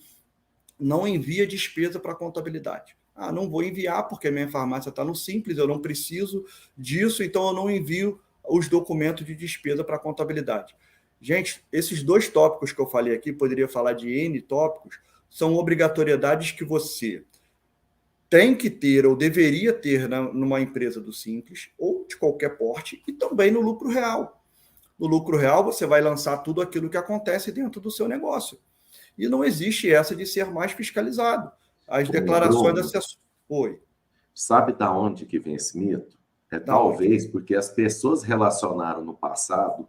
Não envia despesa para a contabilidade. Não vou enviar porque a minha farmácia está no Simples, eu não preciso disso, então eu não envio os documentos de despesa para a contabilidade. Gente, esses 2 tópicos que eu falei aqui, poderia falar de N tópicos, são obrigatoriedades que você tem que ter ou deveria ter numa empresa do Simples ou de qualquer porte e também no lucro real. No lucro real, você vai lançar tudo aquilo que acontece dentro do seu negócio. E não existe essa de ser mais fiscalizado. As declarações da assessora. Oi. Sabe da onde que vem esse mito? Talvez porque as pessoas relacionaram no passado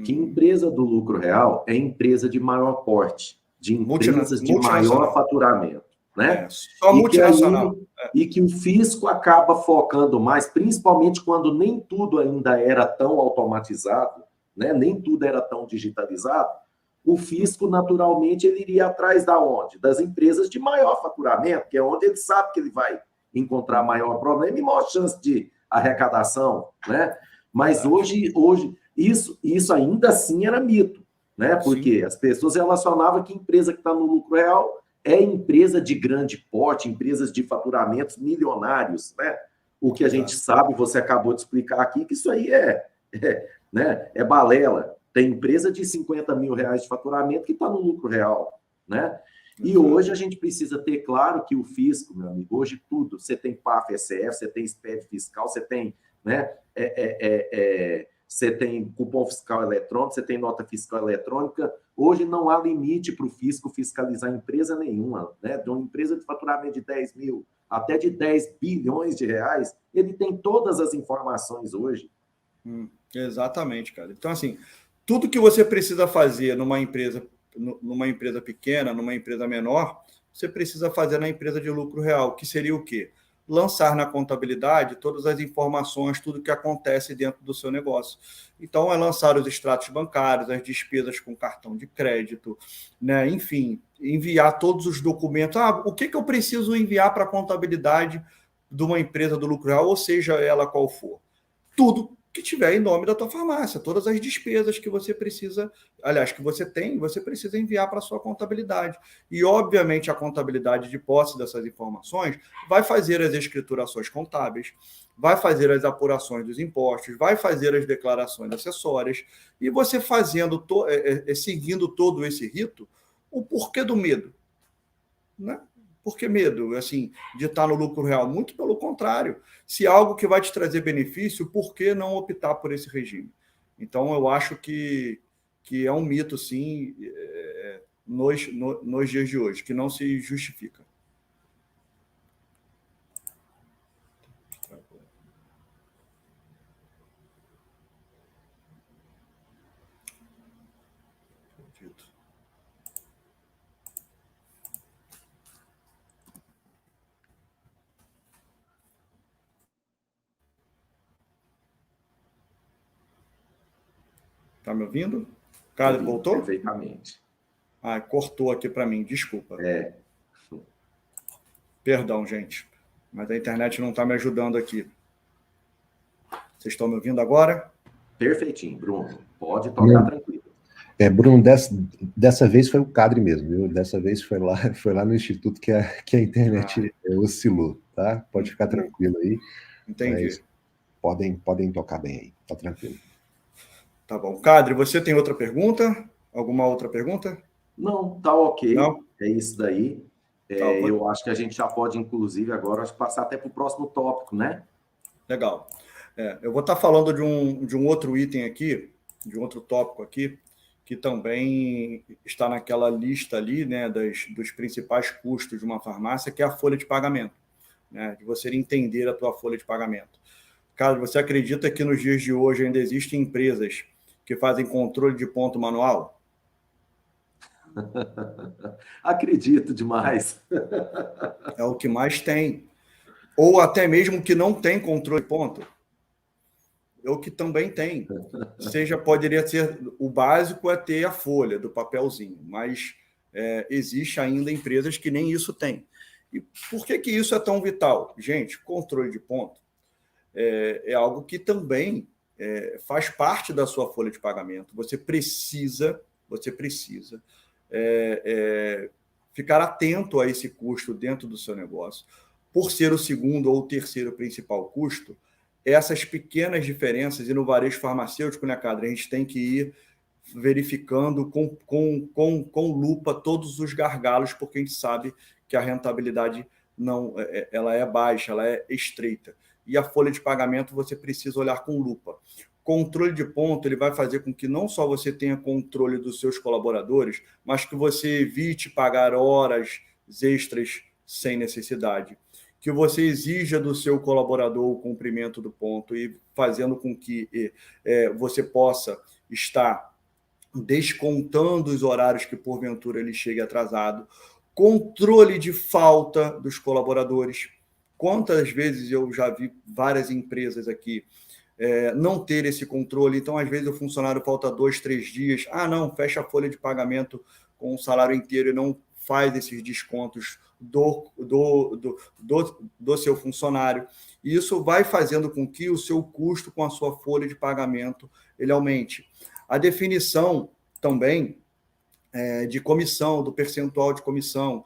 que empresa do lucro real é empresa de maior porte, de empresas de maior faturamento, né? Só multinacional. E que o fisco acaba focando mais, principalmente quando nem tudo ainda era tão automatizado, né? Nem tudo era tão digitalizado. O fisco, naturalmente, ele iria atrás da onde? Das empresas de maior faturamento, que é onde ele sabe que ele vai encontrar maior problema e maior chance de arrecadação, né? Mas hoje isso ainda assim era mito, né? Porque as pessoas relacionavam que empresa que está no lucro real é empresa de grande porte, empresas de faturamentos milionários, né? O que a gente sabe, você acabou de explicar aqui, que isso aí né, é balela. Tem empresa de 50 mil reais de faturamento que está no lucro real, né? E hoje a gente precisa ter claro que o fisco, meu amigo, hoje tudo, você tem PAF-SF, você tem SPED fiscal, você tem, né, você tem cupom fiscal eletrônico, você tem nota fiscal eletrônica. Hoje não há limite para o fisco fiscalizar empresa nenhuma, né? De uma empresa de faturamento de 10 mil até de 10 bilhões de reais, ele tem todas as informações hoje. Exatamente, cara. Então, assim, tudo que você precisa fazer numa empresa pequena, numa empresa menor, você precisa fazer na empresa de lucro real, que seria o quê? Lançar na contabilidade todas as informações, tudo que acontece dentro do seu negócio. Então, é lançar os extratos bancários, as despesas com cartão de crédito, né? Enfim, enviar todos os documentos. O que eu preciso enviar para a contabilidade de uma empresa do lucro real, ou seja ela qual for? Tudo que tiver em nome da tua farmácia, todas as despesas que você precisa, aliás, que você tem, você precisa enviar para a sua contabilidade. E, obviamente, a contabilidade de posse dessas informações vai fazer as escriturações contábeis, vai fazer as apurações dos impostos, vai fazer as declarações acessórias, e você seguindo todo esse rito, o porquê do medo? Né? Por que medo, assim, de estar no lucro real? Muito pelo contrário. Se é algo que vai te trazer benefício, por que não optar por esse regime? Então, eu acho que é um mito, sim, nos dias de hoje, que não se justifica. Tá me ouvindo? Cara, voltou? Perfeitamente. Cortou aqui para mim, desculpa. Perdão, gente, mas a internet não está me ajudando aqui. Vocês estão me ouvindo agora? Perfeitinho, Bruno. Pode tocar tranquilo. Bruno, dessa vez foi o Cadre mesmo, viu? Dessa vez foi lá no Instituto que a internet oscilou, tá? Pode ficar tranquilo aí. Entendi. Podem tocar bem aí, tá tranquilo. Tá bom. Cadre, você tem outra pergunta? Alguma outra pergunta? Não, tá ok. Não? É isso daí. Eu acho que a gente já pode, inclusive, agora passar até para o próximo tópico, né? Legal. Eu vou estar falando de um outro item aqui, de um outro tópico aqui, que também está naquela lista ali, né, dos principais custos de uma farmácia, que é a folha de pagamento, né, de você entender a tua folha de pagamento. Cara, você acredita que nos dias de hoje ainda existem empresas que fazem controle de ponto manual? Acredito demais. É o que mais tem. Ou até mesmo que não tem controle de ponto. É o que também tem. Poderia ser, o básico é ter a folha do papelzinho, mas existe ainda empresas que nem isso tem. E por que isso é tão vital? Gente, controle de ponto é algo que também faz parte da sua folha de pagamento. Você precisa ficar atento a esse custo dentro do seu negócio. Por ser o segundo ou o terceiro principal custo, essas pequenas diferenças, e no varejo farmacêutico, né, Cadre, a gente tem que ir verificando com lupa todos os gargalos, porque a gente sabe que a rentabilidade ela é baixa, ela é estreita. E a folha de pagamento você precisa olhar com lupa. Controle de ponto, ele vai fazer com que não só você tenha controle dos seus colaboradores, mas que você evite pagar horas extras sem necessidade. Que você exija do seu colaborador o cumprimento do ponto e fazendo com que você possa estar descontando os horários que, porventura, ele chegue atrasado. Controle de falta dos colaboradores. Quantas vezes eu já vi várias empresas aqui não ter esse controle? Então, às vezes, o funcionário falta 2, 3 dias. Não, fecha a folha de pagamento com o salário inteiro e não faz esses descontos do seu funcionário. E isso vai fazendo com que o seu custo com a sua folha de pagamento ele aumente. A definição também de comissão, do percentual de comissão.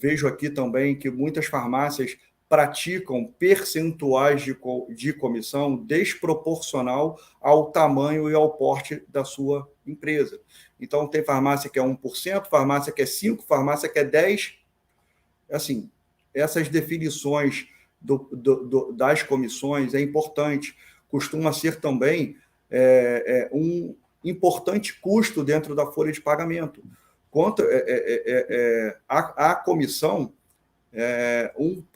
Vejo aqui também que muitas farmácias praticam percentuais de comissão desproporcional ao tamanho e ao porte da sua empresa. Então, tem farmácia que é 1%, farmácia que é 5%, farmácia que é 10%. Assim, essas definições das comissões é importante. Costuma ser também um importante custo dentro da folha de pagamento. Quanto a comissão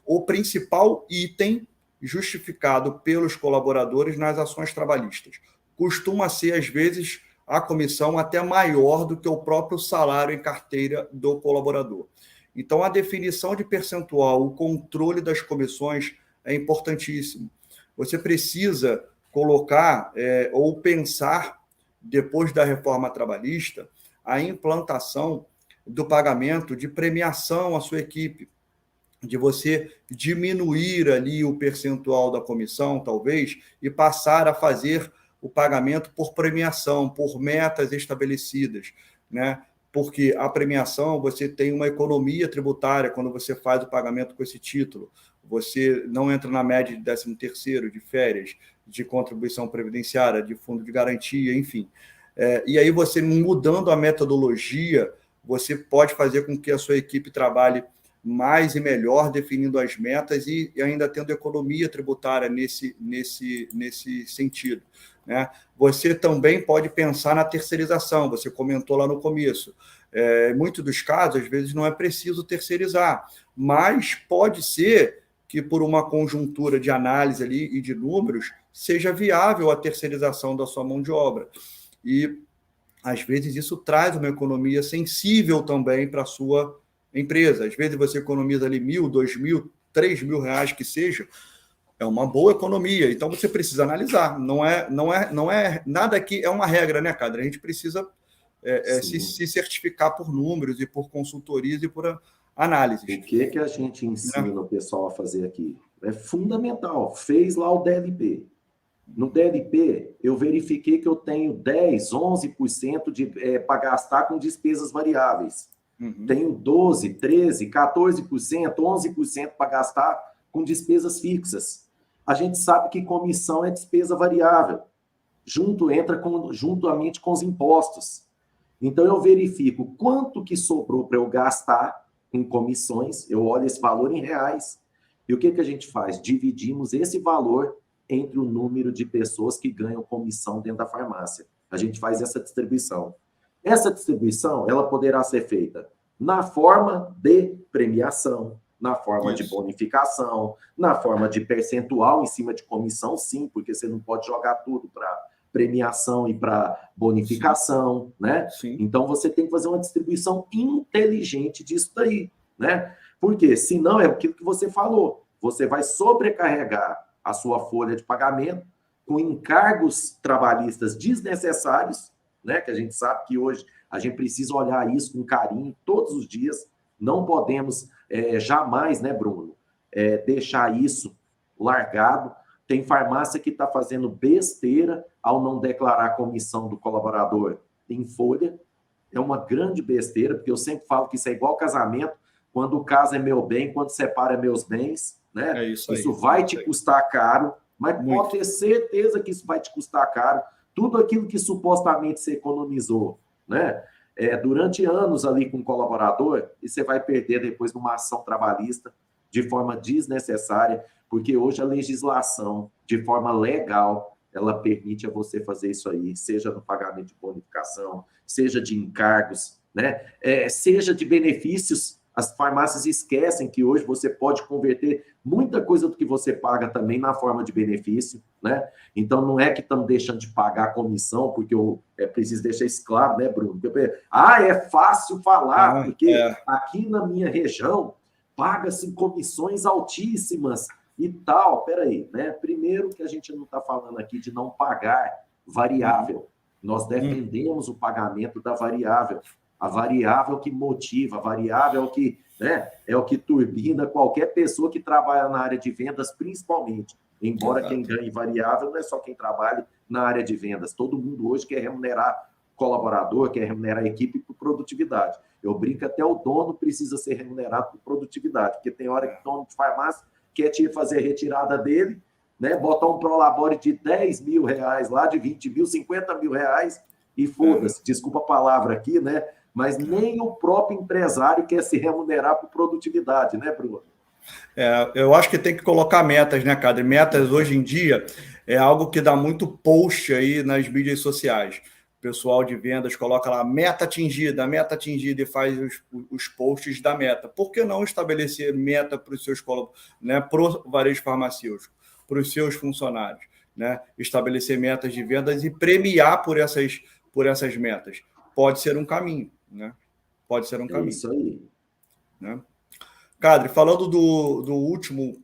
o principal item justificado pelos colaboradores nas ações trabalhistas. Costuma ser, às vezes, a comissão até maior do que o próprio salário em carteira do colaborador. Então, a definição de percentual, o controle das comissões é importantíssimo. Você precisa colocar ou pensar, depois da reforma trabalhista, a implantação do pagamento de premiação à sua equipe, de você diminuir ali o percentual da comissão, talvez, e passar a fazer o pagamento por premiação, por metas estabelecidas, né? Porque a premiação, você tem uma economia tributária quando você faz o pagamento com esse título. Você não entra na média de 13º, de férias, de contribuição previdenciária, de fundo de garantia, enfim. E aí você, mudando a metodologia, você pode fazer com que a sua equipe trabalhe mais e melhor, definindo as metas e ainda tendo economia tributária nesse sentido, né? Você também pode pensar na terceirização, você comentou lá no começo. Em muitos dos casos, às vezes, não é preciso terceirizar, mas pode ser que, por uma conjuntura de análise ali e de números, seja viável a terceirização da sua mão de obra. E, às vezes, isso traz uma economia sensível também para a sua empresa. Às vezes você economiza ali R$1.000, R$2.000, R$3.000 que seja, é uma boa economia. Então você precisa analisar. Não é nada que é uma regra, né, Cadre? A gente precisa se certificar por números e por consultorias e por análises. O que a gente ensina o pessoal a fazer aqui? É fundamental. Fez lá o DLP. No DLP, eu verifiquei que eu tenho 10%, 11% para gastar com despesas variáveis. Uhum. Tenho 12%, 13%, 14%, 11% para gastar com despesas fixas. A gente sabe que comissão é despesa variável. Entra juntamente com os impostos. Então, eu verifico quanto que sobrou para eu gastar em comissões, eu olho esse valor em reais. E o que a gente faz? Dividimos esse valor entre o número de pessoas que ganham comissão dentro da farmácia. A gente faz essa distribuição. Essa distribuição, ela poderá ser feita na forma de premiação, na forma de bonificação, na forma de percentual em cima de comissão, sim, porque você não pode jogar tudo para premiação e para bonificação, né? Sim. Então, você tem que fazer uma distribuição inteligente disso daí, né? Porque, senão, é aquilo que você falou, você vai sobrecarregar a sua folha de pagamento com encargos trabalhistas desnecessários, né? Que a gente sabe que hoje a gente precisa olhar isso com carinho todos os dias. Não podemos jamais, né, Bruno, deixar isso largado. Tem farmácia que está fazendo besteira ao não declarar a comissão do colaborador em folha. É uma grande besteira, porque eu sempre falo que isso é igual casamento. Quando o caso é meu bem, quando separa é meus bens, né? Isso vai te custar caro, mas pode ter certeza que isso vai te custar caro. Tudo aquilo que supostamente você economizou, né? Durante anos ali com o colaborador, e você vai perder depois numa ação trabalhista de forma desnecessária, porque hoje a legislação, de forma legal, ela permite a você fazer isso aí, seja no pagamento de bonificação, seja de encargos, né? Seja de benefícios. As farmácias esquecem que hoje você pode converter muita coisa do que você paga também na forma de benefício, né? Então, não é que estamos deixando de pagar a comissão, porque eu preciso deixar isso claro, né, Bruno? É fácil falar, porque aqui na minha região paga-se comissões altíssimas e tal. Peraí, né? Primeiro que a gente não está falando aqui de não pagar variável. Nós defendemos o pagamento da variável. A variável que motiva, a variável que, né, é o que turbina qualquer pessoa que trabalha na área de vendas, principalmente. Embora quem ganhe variável não é só quem trabalha na área de vendas. Todo mundo hoje quer remunerar colaborador, quer remunerar a equipe por produtividade. Eu brinco, até o dono precisa ser remunerado por produtividade, porque tem hora que o dono de farmácia quer te fazer a retirada dele, né, botar um prolabore de 10 mil reais lá, de 20 mil, 50 mil reais, e foda-se, desculpa a palavra aqui, né? Mas nem o próprio empresário quer se remunerar por produtividade, né, Bruno? Eu acho que tem que colocar metas, né, Cadre? Metas hoje em dia é algo que dá muito post aí nas mídias sociais. O pessoal de vendas coloca lá meta atingida e faz os posts da meta. Por que não estabelecer meta para os seus né, para o varejo farmacêutico, para os seus funcionários, né? Estabelecer metas de vendas e premiar por essas metas. Pode ser um caminho, né? Pode ser um caminho. Isso aí. Né? Cadre, falando do último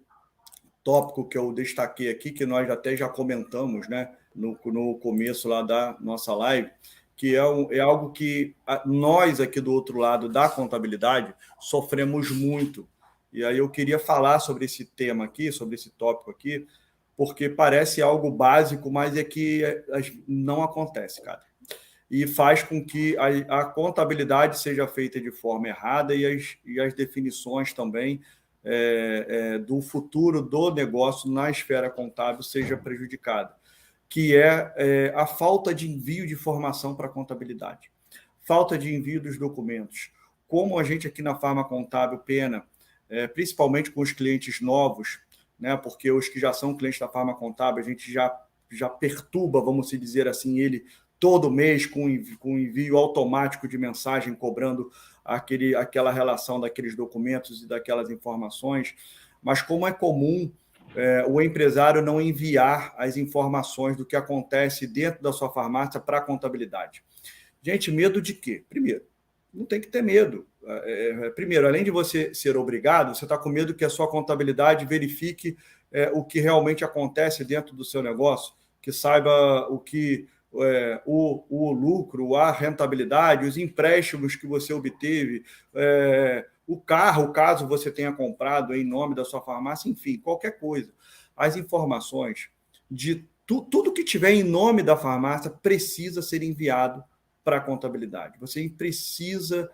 tópico que eu destaquei aqui, que nós até já comentamos, né, no começo lá da nossa live, que é algo que nós aqui do outro lado da contabilidade sofremos muito. E aí eu queria falar sobre esse tema aqui, sobre esse tópico aqui, porque parece algo básico, mas é que não acontece, cara. E faz com que a contabilidade seja feita de forma errada e as definições também do futuro do negócio na esfera contábil seja prejudicada, que é a falta de envio de informação para a contabilidade, falta de envio dos documentos. Como a gente aqui na Farma Contábil pena, principalmente com os clientes novos, né, porque os que já são clientes da Farma Contábil, a gente já perturba, vamos dizer assim, ele todo mês com envio automático de mensagem cobrando aquela relação daqueles documentos e daquelas informações, mas como é comum o empresário não enviar as informações do que acontece dentro da sua farmácia para a contabilidade. Gente, medo de quê? Primeiro, não tem que ter medo. Primeiro, além de você ser obrigado, você está com medo que a sua contabilidade verifique o que realmente acontece dentro do seu negócio, que saiba o que o lucro, a rentabilidade, os empréstimos que você obteve, o carro, caso você tenha comprado em nome da sua farmácia, enfim, qualquer coisa. As informações de tudo que tiver em nome da farmácia precisa ser enviado para a contabilidade. Você precisa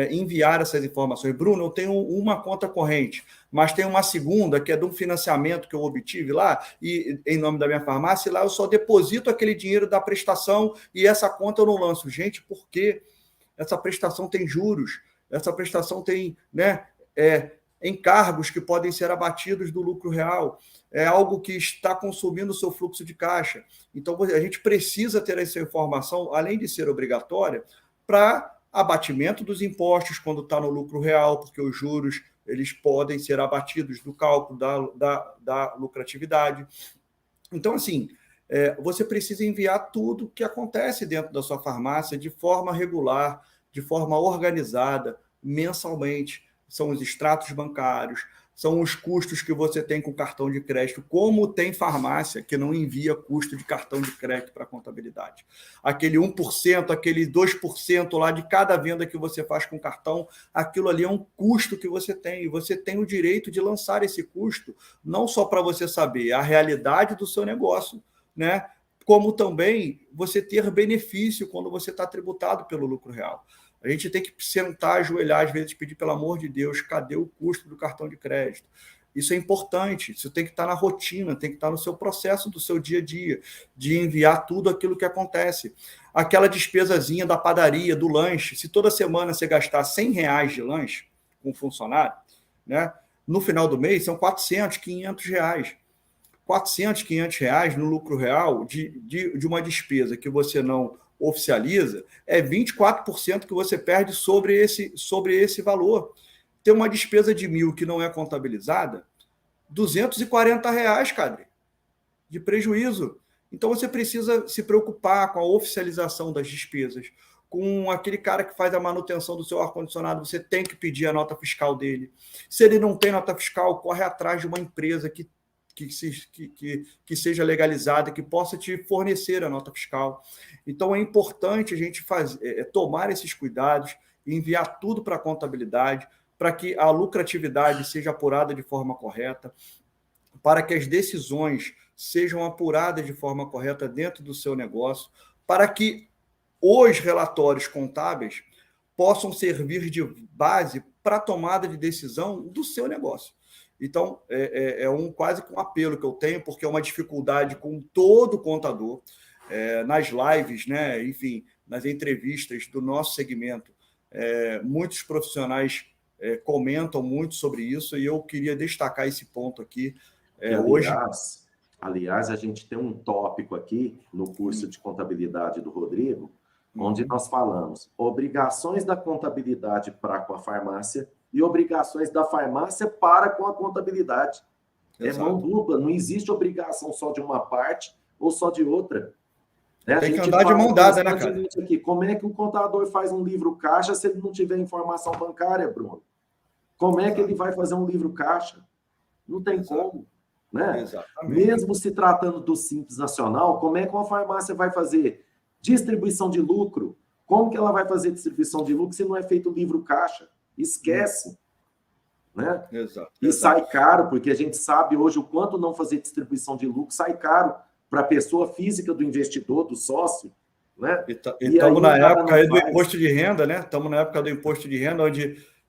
enviar essas informações. Bruno, eu tenho uma conta corrente, mas tem uma segunda que é de um financiamento que eu obtive lá, e em nome da minha farmácia, e lá eu só deposito aquele dinheiro da prestação e essa conta eu não lanço. Gente, por quê? Essa prestação tem juros, essa prestação tem, né, encargos que podem ser abatidos do lucro real. É algo que está consumindo o seu fluxo de caixa. Então, a gente precisa ter essa informação, além de ser obrigatória, para abatimento dos impostos quando está no lucro real, porque os juros eles podem ser abatidos do cálculo da lucratividade. Então, assim, você precisa enviar tudo o que acontece dentro da sua farmácia de forma regular, de forma organizada, mensalmente. São os extratos bancários, são os custos que você tem com cartão de crédito, como tem farmácia que não envia custo de cartão de crédito para a contabilidade. Aquele 1%, aquele 2% lá de cada venda que você faz com cartão, aquilo ali é um custo que você tem, e você tem o direito de lançar esse custo, não só para você saber a realidade do seu negócio, né? Como também você ter benefício quando você está tributado pelo lucro real. A gente tem que sentar, ajoelhar, às vezes pedir, pelo amor de Deus, cadê o custo do cartão de crédito? Isso é importante, isso tem que estar na rotina, tem que estar no seu processo do seu dia a dia, de enviar tudo aquilo que acontece. Aquela despesazinha da padaria, do lanche, se toda semana você gastar R$100 de lanche com um funcionário, né, no final do mês são R$400, R$500. R$400, R$500 no lucro real de uma despesa que você não oficializa, é 24% que você perde sobre esse valor. Tem uma despesa de 1.000 que não é contabilizada, R$240, cadê? De prejuízo. Então você precisa se preocupar com a oficialização das despesas, com aquele cara que faz a manutenção do seu ar-condicionado, você tem que pedir a nota fiscal dele. Se ele não tem nota fiscal, corre atrás de uma empresa que que seja legalizada, que possa te fornecer a nota fiscal. Então, é importante a gente tomar esses cuidados e enviar tudo para a contabilidade, para que a lucratividade seja apurada de forma correta, para que as decisões sejam apuradas de forma correta dentro do seu negócio, para que os relatórios contábeis possam servir de base para a tomada de decisão do seu negócio. Então, quase que um apelo que eu tenho, porque é uma dificuldade com todo contador, nas lives, né, enfim, nas entrevistas do nosso segmento, muitos profissionais comentam muito sobre isso, e eu queria destacar esse ponto aqui. Aliás, a gente tem um tópico aqui no curso de contabilidade do Rodrigo, onde nós falamos obrigações da contabilidade para com a farmácia e obrigações da farmácia para com a contabilidade. Exato. É mão dupla, não existe obrigação só de uma parte ou só de outra. Tem que andar de mão dada, né, cara? Aqui, como é que o contador faz um livro caixa se ele não tiver informação bancária, Bruno? Como é que ele vai fazer um livro caixa? Não tem como. Né? Mesmo se tratando do Simples Nacional, como é que uma farmácia vai fazer distribuição de lucro? Como que ela vai fazer distribuição de lucro se não é feito livro caixa? Esquece. Né? E sai caro, porque a gente sabe hoje o quanto não fazer distribuição de lucro sai caro para a pessoa física do investidor, do sócio. Né? E estamos na época do imposto de renda, né? Estamos na época do imposto de renda,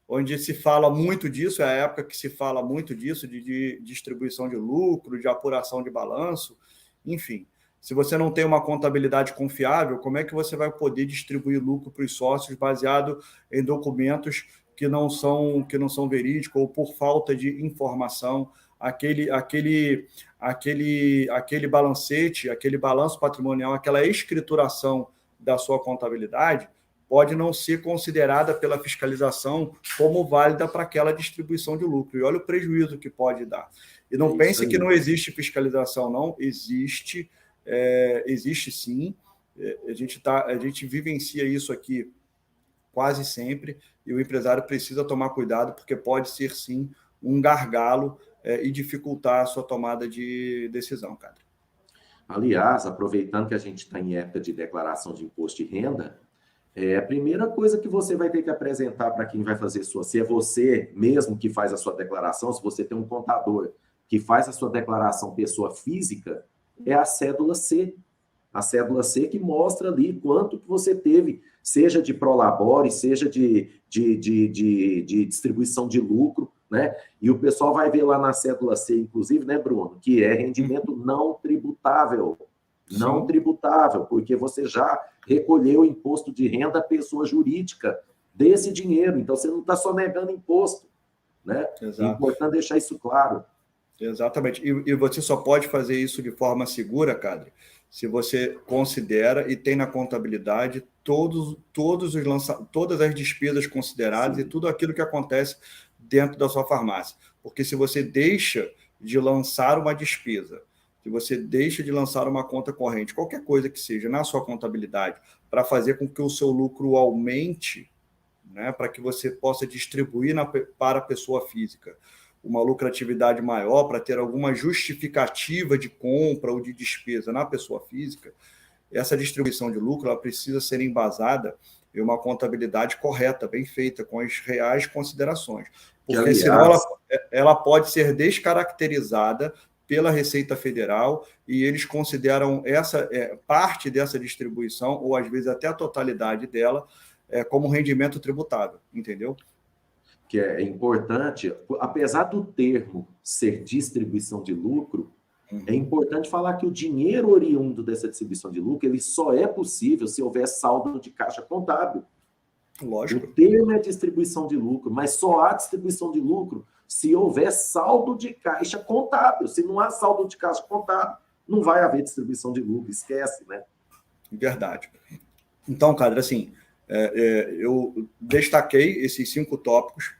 onde se fala muito disso, é a época que se fala muito disso, de distribuição de lucro, de apuração de balanço, enfim. Se você não tem uma contabilidade confiável, como é que você vai poder distribuir lucro para os sócios baseado em documentos que não são verídicos ou por falta de informação? Aquele balancete, aquele balanço patrimonial, aquela escrituração da sua contabilidade pode não ser considerada pela fiscalização como válida para aquela distribuição de lucro. E olha o prejuízo que pode dar. E não pense que não existe fiscalização, não. Existe, existe sim. A gente vivencia isso aqui quase sempre, e o empresário precisa tomar cuidado, porque pode ser, sim, um gargalo e dificultar a sua tomada de decisão, cara. Aliás, aproveitando que a gente está em época de declaração de imposto de renda, a primeira coisa que você vai ter que apresentar para quem vai fazer se é você mesmo que faz a sua declaração, se você tem um contador que faz a sua declaração pessoa física, é a cédula C. A cédula C que mostra ali quanto que você teve, seja de prolabore, seja de distribuição de lucro, né? E o pessoal vai ver lá na cédula C, inclusive, né, Bruno, que é rendimento não tributável. Não tributável, porque você já recolheu o imposto de renda à pessoa jurídica desse dinheiro. Então, você não está só negando imposto. Né? É importante deixar isso claro. Exatamente. E você só pode fazer isso de forma segura, Cadre, se você considera e tem na contabilidade todas as despesas consideradas. Sim. E tudo aquilo que acontece dentro da sua farmácia. Porque se você deixa de lançar uma despesa, se você deixa de lançar uma conta corrente, qualquer coisa que seja na sua contabilidade, para fazer com que o seu lucro aumente, né, para que você possa distribuir para a pessoa física uma lucratividade maior, para ter alguma justificativa de compra ou de despesa na pessoa física, essa distribuição de lucro ela precisa ser embasada em uma contabilidade correta, bem feita, com as reais considerações. Porque senão ela pode ser descaracterizada pela Receita Federal, e eles consideram essa parte dessa distribuição, ou às vezes até a totalidade dela, como rendimento tributável, entendeu? Que é importante, apesar do termo ser distribuição de lucro, é importante falar que o dinheiro oriundo dessa distribuição de lucro, ele só é possível se houver saldo de caixa contábil. Lógico. O termo é distribuição de lucro, mas só há distribuição de lucro se houver saldo de caixa contábil. Se não há saldo de caixa contábil, não vai haver distribuição de lucro, esquece, né? Verdade. Então, Cadre, assim, eu destaquei esses 5 tópicos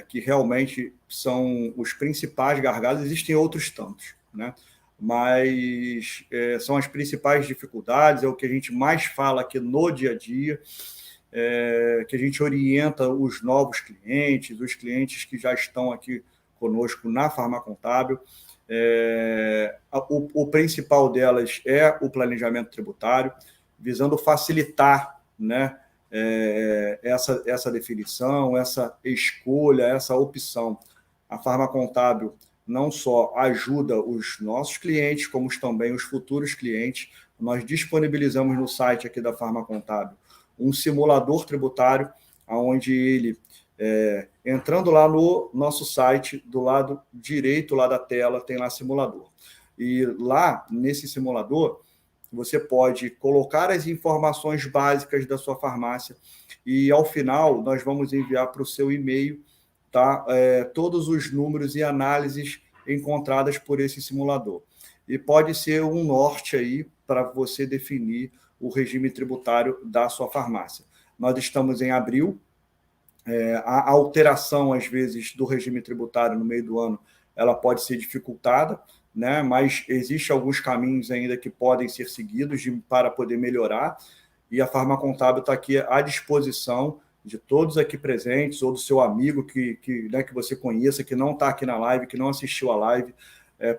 que realmente são os principais gargalos. Existem outros tantos, né? Mas são as principais dificuldades, é o que a gente mais fala aqui no dia a dia, que a gente orienta os novos clientes, os clientes que já estão aqui conosco na Farmacontábil. O principal delas é o planejamento tributário, visando facilitar, né, essa definição, essa escolha, essa opção. A Farma Contábil não só ajuda os nossos clientes, como também os futuros clientes. Nós disponibilizamos no site aqui da Farma Contábil um simulador tributário, onde ele, entrando lá no nosso site, do lado direito lá da tela, tem lá simulador. E lá, nesse simulador, você pode colocar as informações básicas da sua farmácia e, ao final, nós vamos enviar para o seu e-mail, tá, todos os números e análises encontradas por esse simulador. E pode ser um norte aí para você definir o regime tributário da sua farmácia. Nós estamos em abril, a alteração, às vezes, do regime tributário no meio do ano, ela pode ser dificultada, né? Mas existem alguns caminhos ainda que podem ser seguidos para poder melhorar, e a Farma Contábil está aqui à disposição de todos aqui presentes, ou do seu amigo né, que você conheça, que não está aqui na live, que não assistiu a live.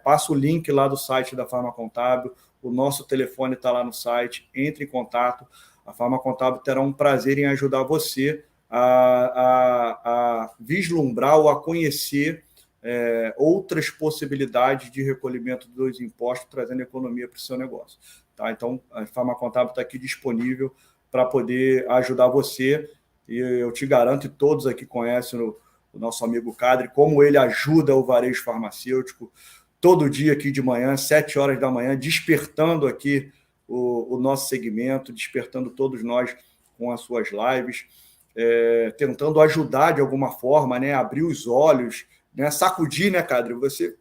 Passa o link lá do site da Farma Contábil, o nosso telefone está lá no site, entre em contato. A Farma Contábil terá um prazer em ajudar você a vislumbrar ou a conhecer outras possibilidades de recolhimento dos impostos, trazendo economia para o seu negócio. Tá? Então, a Farma Contábil está aqui disponível para poder ajudar você, e eu te garanto, e todos aqui conhecem o nosso amigo Cadre, como ele ajuda o varejo farmacêutico, todo dia aqui de manhã, 7 horas da manhã, despertando aqui o nosso segmento, despertando todos nós com as suas lives, tentando ajudar de alguma forma, né, abrir os olhos, né, sacudir, né, Cadre? Você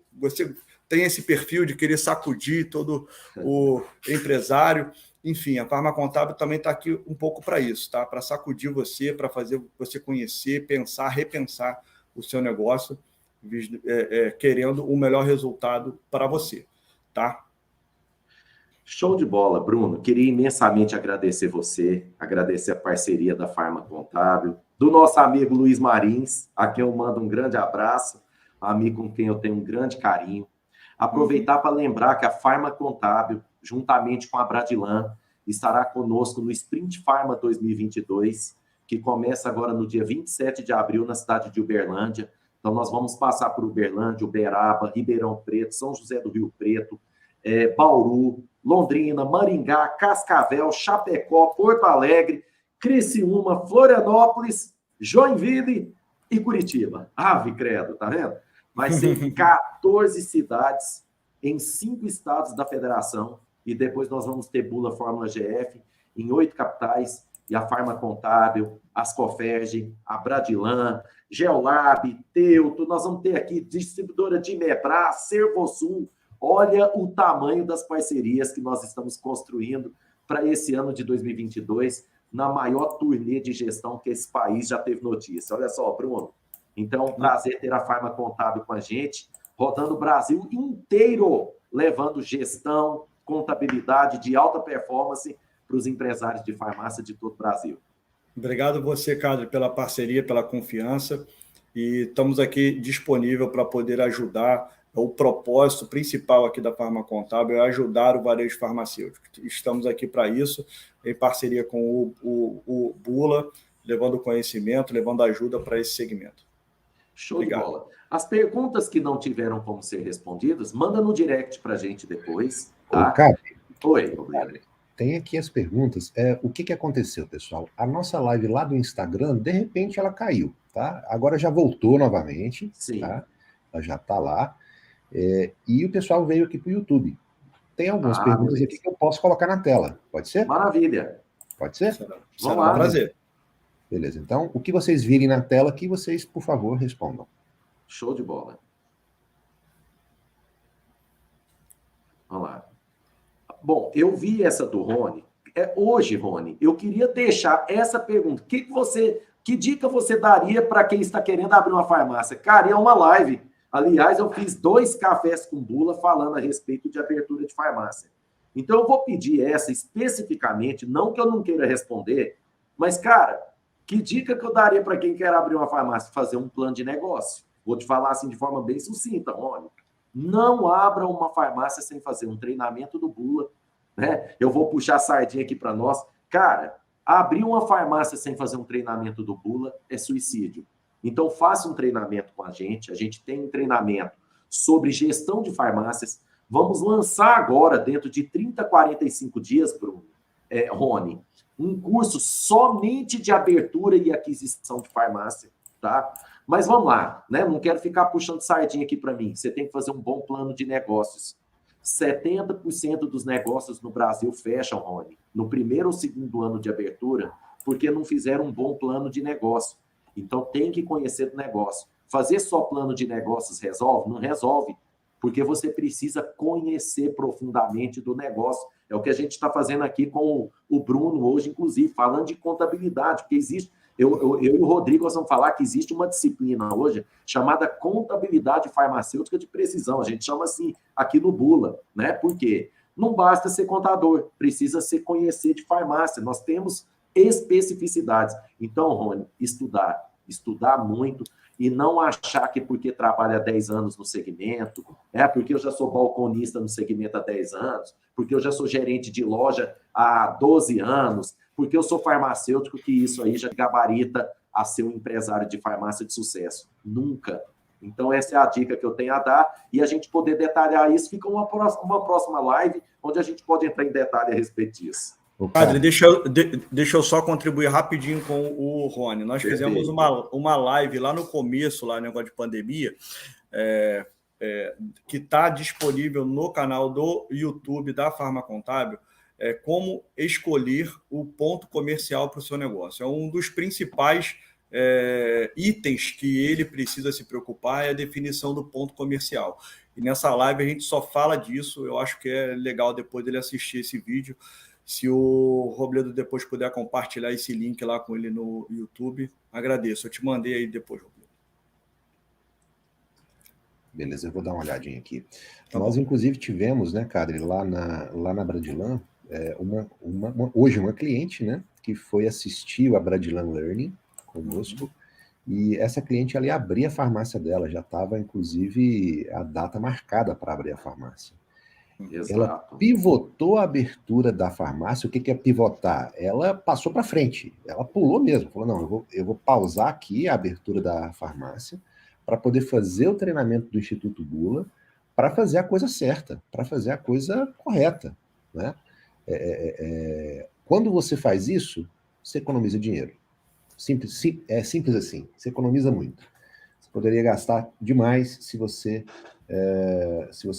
tem esse perfil de querer sacudir todo o empresário. Enfim, a Farma Contábil também está aqui um pouco para isso, tá? Para sacudir você, para fazer você conhecer, pensar, repensar o seu negócio, querendo o melhor resultado para você, tá? Show de bola, Bruno. Queria imensamente agradecer você, agradecer a parceria da Farma Contábil, do nosso amigo Luiz Marins, a quem eu mando um grande abraço, amigo com quem eu tenho um grande carinho. Aproveitar para lembrar que a Farma Contábil, juntamente com a Bradilan, estará conosco no Sprint Farma 2022, que começa agora no dia 27 de abril na cidade de Uberlândia. Então, nós vamos passar por Uberlândia, Uberaba, Ribeirão Preto, São José do Rio Preto, Bauru, Londrina, Maringá, Cascavel, Chapecó, Porto Alegre, Criciúma, Florianópolis, Joinville e Curitiba. Ave credo, tá vendo? Vai ser 14 cidades em 5 estados da federação, e depois nós vamos ter Bula Fórmula GF em 8 capitais, e a Farma Contábil, Ascoferge, a Bradilan, Geolab, Teuto, nós vamos ter aqui distribuidora de Mebra, Servosul. Olha o tamanho das parcerias que nós estamos construindo para esse ano de 2022, na maior turnê de gestão que esse país já teve notícia. Olha só, Bruno. Então, um prazer ter a Farma Contábil com a gente, rodando o Brasil inteiro, levando gestão, contabilidade de alta performance para os empresários de farmácia de todo o Brasil. Obrigado você, Cadre, pela parceria, pela confiança, e estamos aqui disponível para poder ajudar. O propósito principal aqui da Farma Contábil é ajudar o varejo farmacêutico. Estamos aqui para isso, em parceria com o Bula, levando conhecimento, levando ajuda para esse segmento. Show Obrigado. de bola. As perguntas que não tiveram como ser respondidas, manda no direct para a gente depois. Tá? Oi, Cadre. Tem aqui as perguntas. O que aconteceu, pessoal? A nossa live lá do Instagram, de repente, ela caiu, tá? Agora já voltou novamente. Sim. Tá? Ela já está lá. E o pessoal veio aqui para o YouTube. Tem algumas perguntas beleza. Aqui que eu posso colocar na tela. Pode ser? Maravilha. Pode ser? Vamos lá. Prazer. Beleza. Então, o que vocês virem na tela aqui, vocês, por favor, respondam. Show de bola. Vamos lá. Bom, eu vi essa do Rony. Hoje, Rony, eu queria deixar essa pergunta. Que dica você daria para quem está querendo abrir uma farmácia? Cara, é uma live. Aliás, eu fiz 2 cafés com Bula falando a respeito de abertura de farmácia. Então, eu vou pedir essa especificamente, não que eu não queira responder, mas, cara, que dica que eu daria para quem quer abrir uma farmácia? Fazer um plano de negócio. Vou te falar assim de forma bem sucinta, Rony. Não abra uma farmácia sem fazer um treinamento do Bula, né? Eu vou puxar a sardinha aqui para nós. Cara, abrir uma farmácia sem fazer um treinamento do Bula é suicídio. Então, faça um treinamento com a gente tem um treinamento sobre gestão de farmácias. Vamos lançar agora, dentro de 30, 45 dias, Bruno, Rony, um curso somente de abertura e aquisição de farmácia, tá? Mas vamos lá, né? Não quero ficar puxando sardinha aqui para mim. Você tem que fazer um bom plano de negócios. 70% dos negócios no Brasil fecham, Rony, no primeiro ou segundo ano de abertura, porque não fizeram um bom plano de negócio. Então, tem que conhecer do negócio. Fazer só plano de negócios resolve? Não resolve, porque você precisa conhecer profundamente do negócio. É o que a gente está fazendo aqui com o Bruno hoje, inclusive, falando de contabilidade, porque existe... Eu e o Rodrigo nós vamos falar que existe uma disciplina hoje chamada contabilidade farmacêutica de precisão. A gente chama assim aqui no Bula, né? Por quê? Não basta ser contador, precisa se conhecer de farmácia. Nós temos especificidades. Então, Rony, estudar muito e não achar que porque trabalha 10 anos no segmento, porque eu já sou balconista no segmento há 10 anos, porque eu já sou gerente de loja há 12 anos, porque eu sou farmacêutico, que isso aí já gabarita a ser um empresário de farmácia de sucesso. Nunca. Então, essa é a dica que eu tenho a dar, e a gente poder detalhar isso, fica uma próxima live, onde a gente pode entrar em detalhe a respeito disso. Padre, deixa eu só contribuir rapidinho com o Rony. Nós fizemos uma live lá no começo, lá no negócio de pandemia, que está disponível no canal do YouTube da Farma Contábil, como escolher o ponto comercial para o seu negócio. É um dos principais itens que ele precisa se preocupar, é a definição do ponto comercial. E nessa live a gente só fala disso. Eu acho que é legal depois dele assistir esse vídeo. Se o Robledo depois puder compartilhar esse link lá com ele no YouTube, agradeço. Eu te mandei aí depois, Robledo. Beleza, eu vou dar uma olhadinha aqui. Tá. Nós, inclusive, tivemos, né, Cadre, lá na Bradilan, hoje uma cliente, né, que foi assistir a Bradilan Learning conosco, e essa cliente ali abria a farmácia dela, já estava, inclusive, a data marcada para abrir a farmácia. Exato. Ela pivotou a abertura da farmácia. O que é pivotar? Ela passou para frente, ela pulou mesmo, falou, não, eu vou pausar aqui a abertura da farmácia para poder fazer o treinamento do Instituto Bula, para fazer a coisa certa, para fazer a coisa correta, né? Quando você faz isso, você economiza dinheiro. É simples assim, você economiza muito. Você poderia gastar demais se você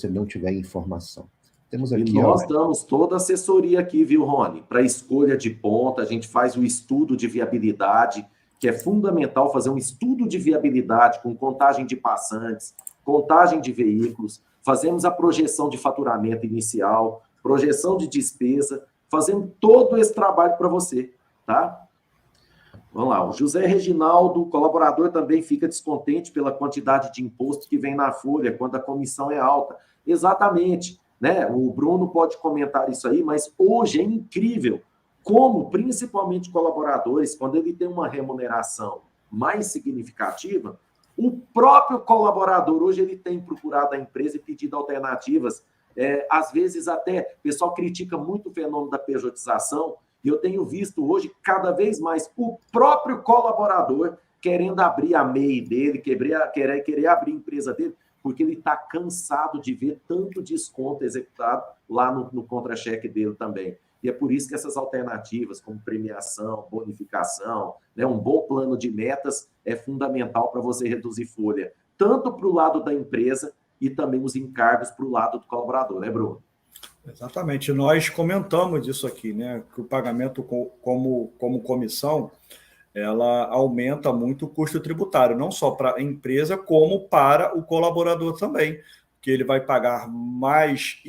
não tiver informação. Temos aqui, e nós damos toda a assessoria aqui, viu, Rony? Para escolha de ponta, a gente faz o estudo de viabilidade, que é fundamental fazer um estudo de viabilidade com contagem de passantes, contagem de veículos, fazemos a projeção de faturamento inicial, projeção de despesa, fazendo todo esse trabalho para você, tá? Vamos lá, o José Reginaldo, colaborador, também fica descontente pela quantidade de imposto que vem na folha, quando a comissão é alta. Exatamente, né? O Bruno pode comentar isso aí, mas hoje é incrível como, principalmente colaboradores, quando ele tem uma remuneração mais significativa, o próprio colaborador, hoje ele tem procurado a empresa e pedido alternativas. Às vezes até, o pessoal critica muito o fenômeno da pejotização, e eu tenho visto hoje, cada vez mais, o próprio colaborador querendo abrir a MEI dele, querer abrir a empresa dele, porque ele está cansado de ver tanto desconto executado lá no contra-cheque dele também. E é por isso que essas alternativas, como premiação, bonificação, né, um bom plano de metas, é fundamental para você reduzir folha, tanto para o lado da empresa e também os encargos para o lado do colaborador, né, Bruno? Exatamente, nós comentamos isso aqui, né? Que o pagamento como comissão, ela aumenta muito o custo tributário, não só para a empresa, como para o colaborador também, que ele vai pagar mais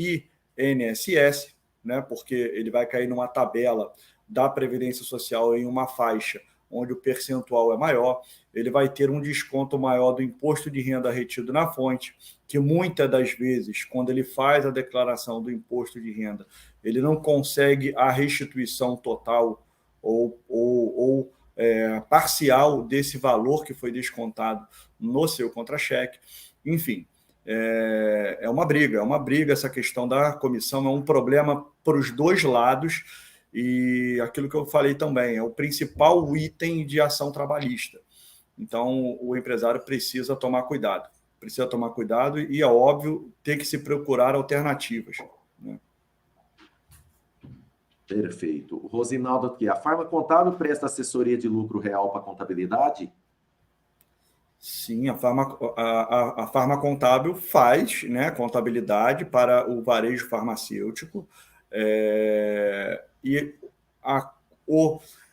INSS, né? Porque ele vai cair numa tabela da Previdência Social em uma faixa onde o percentual é maior, ele vai ter um desconto maior do imposto de renda retido na fonte, que muitas das vezes, quando ele faz a declaração do imposto de renda, ele não consegue a restituição total ou parcial desse valor que foi descontado no seu contra-cheque. Enfim, é uma briga essa questão da comissão, é um problema para os dois lados, e aquilo que eu falei também, é o principal item de ação trabalhista. Então, o empresário precisa tomar cuidado, e, é óbvio, ter que se procurar alternativas, né? Perfeito. O Rosinaldo aqui, a Farma Contábil presta assessoria de lucro real para contabilidade? Sim, a Farma Contábil faz, né, contabilidade para o varejo farmacêutico, e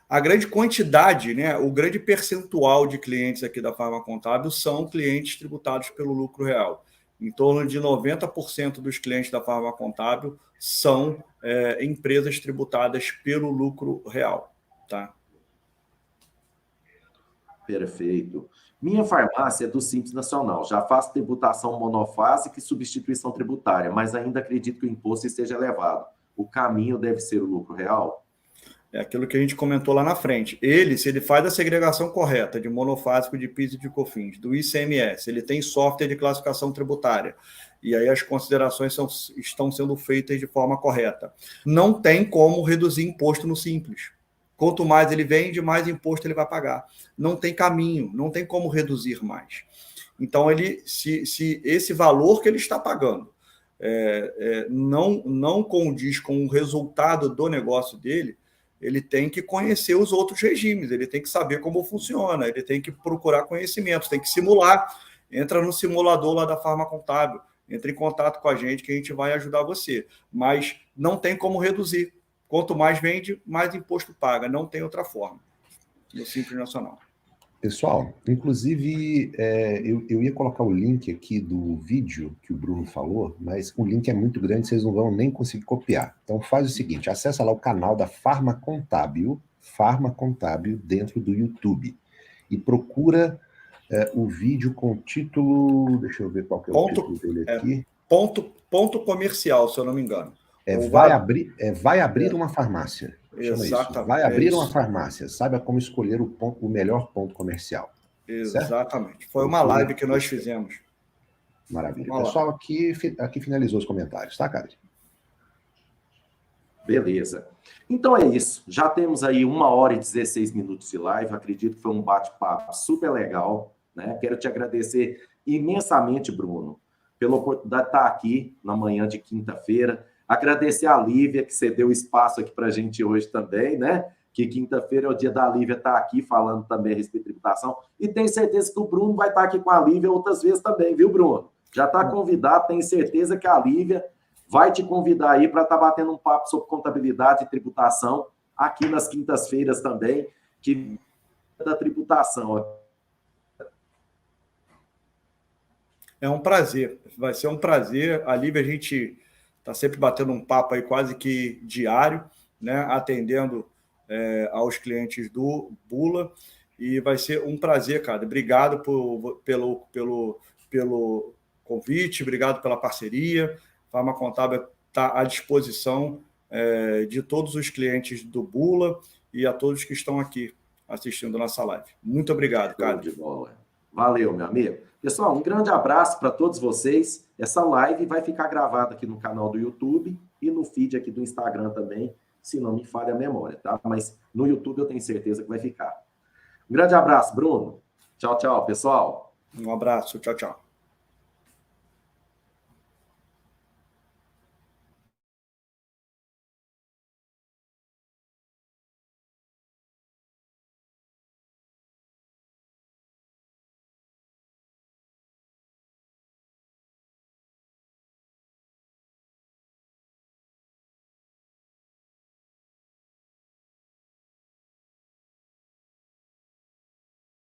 a grande quantidade, né, o grande percentual de clientes aqui da Farma Contábil são clientes tributados pelo lucro real. Em torno de 90% dos clientes da Farma Contábil são empresas tributadas pelo lucro real, tá? Perfeito. Minha farmácia é do Simples Nacional. Já faço tributação monofásica e substituição tributária, mas ainda acredito que o imposto esteja elevado. O caminho deve ser o lucro real? É aquilo que a gente comentou lá na frente. Se ele faz a segregação correta de monofásico, de PIS e de COFINS, do ICMS, ele tem software de classificação tributária, e aí as considerações estão sendo feitas de forma correta. Não tem como reduzir imposto no Simples. Quanto mais ele vende, mais imposto ele vai pagar. Não tem caminho, não tem como reduzir mais. Então, se esse valor que ele está pagando não condiz com o resultado do negócio dele, ele tem que conhecer os outros regimes, ele tem que saber como funciona, ele tem que procurar conhecimentos, tem que simular. Entra no simulador lá da Farma Contábil, entre em contato com a gente que a gente vai ajudar você. Mas não tem como reduzir. Quanto mais vende, mais imposto paga. Não tem outra forma. No Simples Nacional. Pessoal, inclusive, eu ia colocar o link aqui do vídeo que o Bruno falou, mas o link é muito grande, vocês não vão nem conseguir copiar. Então faz o seguinte, acessa lá o canal da Farma Contábil, dentro do YouTube, e procura o vídeo com o título, deixa eu ver qual que é o título dele aqui. Ponto comercial, se eu não me engano. Vai abrir uma farmácia. Exatamente. Vai abrir uma farmácia. Saiba como escolher o melhor ponto comercial. Exatamente. Certo? Foi uma live que nós fizemos. Maravilha. Pessoal, aqui finalizou os comentários, tá, Cadre? Beleza. Então é isso. Já temos aí 1h e 16 minutos de live. Acredito que foi um bate-papo super legal, né? Quero te agradecer imensamente, Bruno, pela oportunidade de estar aqui na manhã de quinta-feira. Agradecer a Lívia, que cedeu espaço aqui para a gente hoje também, né? Que quinta-feira é o dia da Lívia estar aqui falando também a respeito de tributação. E tenho certeza que o Bruno vai estar aqui com a Lívia outras vezes também, viu, Bruno? Já está convidado, tenho certeza que a Lívia vai te convidar aí para estar batendo um papo sobre contabilidade e tributação aqui nas quintas-feiras também, que da tributação. É um prazer, vai ser um prazer. A Lívia, a gente está sempre batendo um papo aí quase que diário, né, atendendo aos clientes do Bula, e vai ser um prazer, cara. Obrigado pelo convite, obrigado pela parceria. A Farma Contábil está à disposição de todos os clientes do Bula e a todos que estão aqui assistindo a nossa live. Muito obrigado, cara. De bola. Valeu, meu amigo. Pessoal, um grande abraço para todos vocês. Essa live vai ficar gravada aqui no canal do YouTube e no feed aqui do Instagram também, se não me falha a memória, tá? Mas no YouTube eu tenho certeza que vai ficar. Um grande abraço, Bruno. Tchau, tchau, pessoal. Um abraço. Tchau, tchau.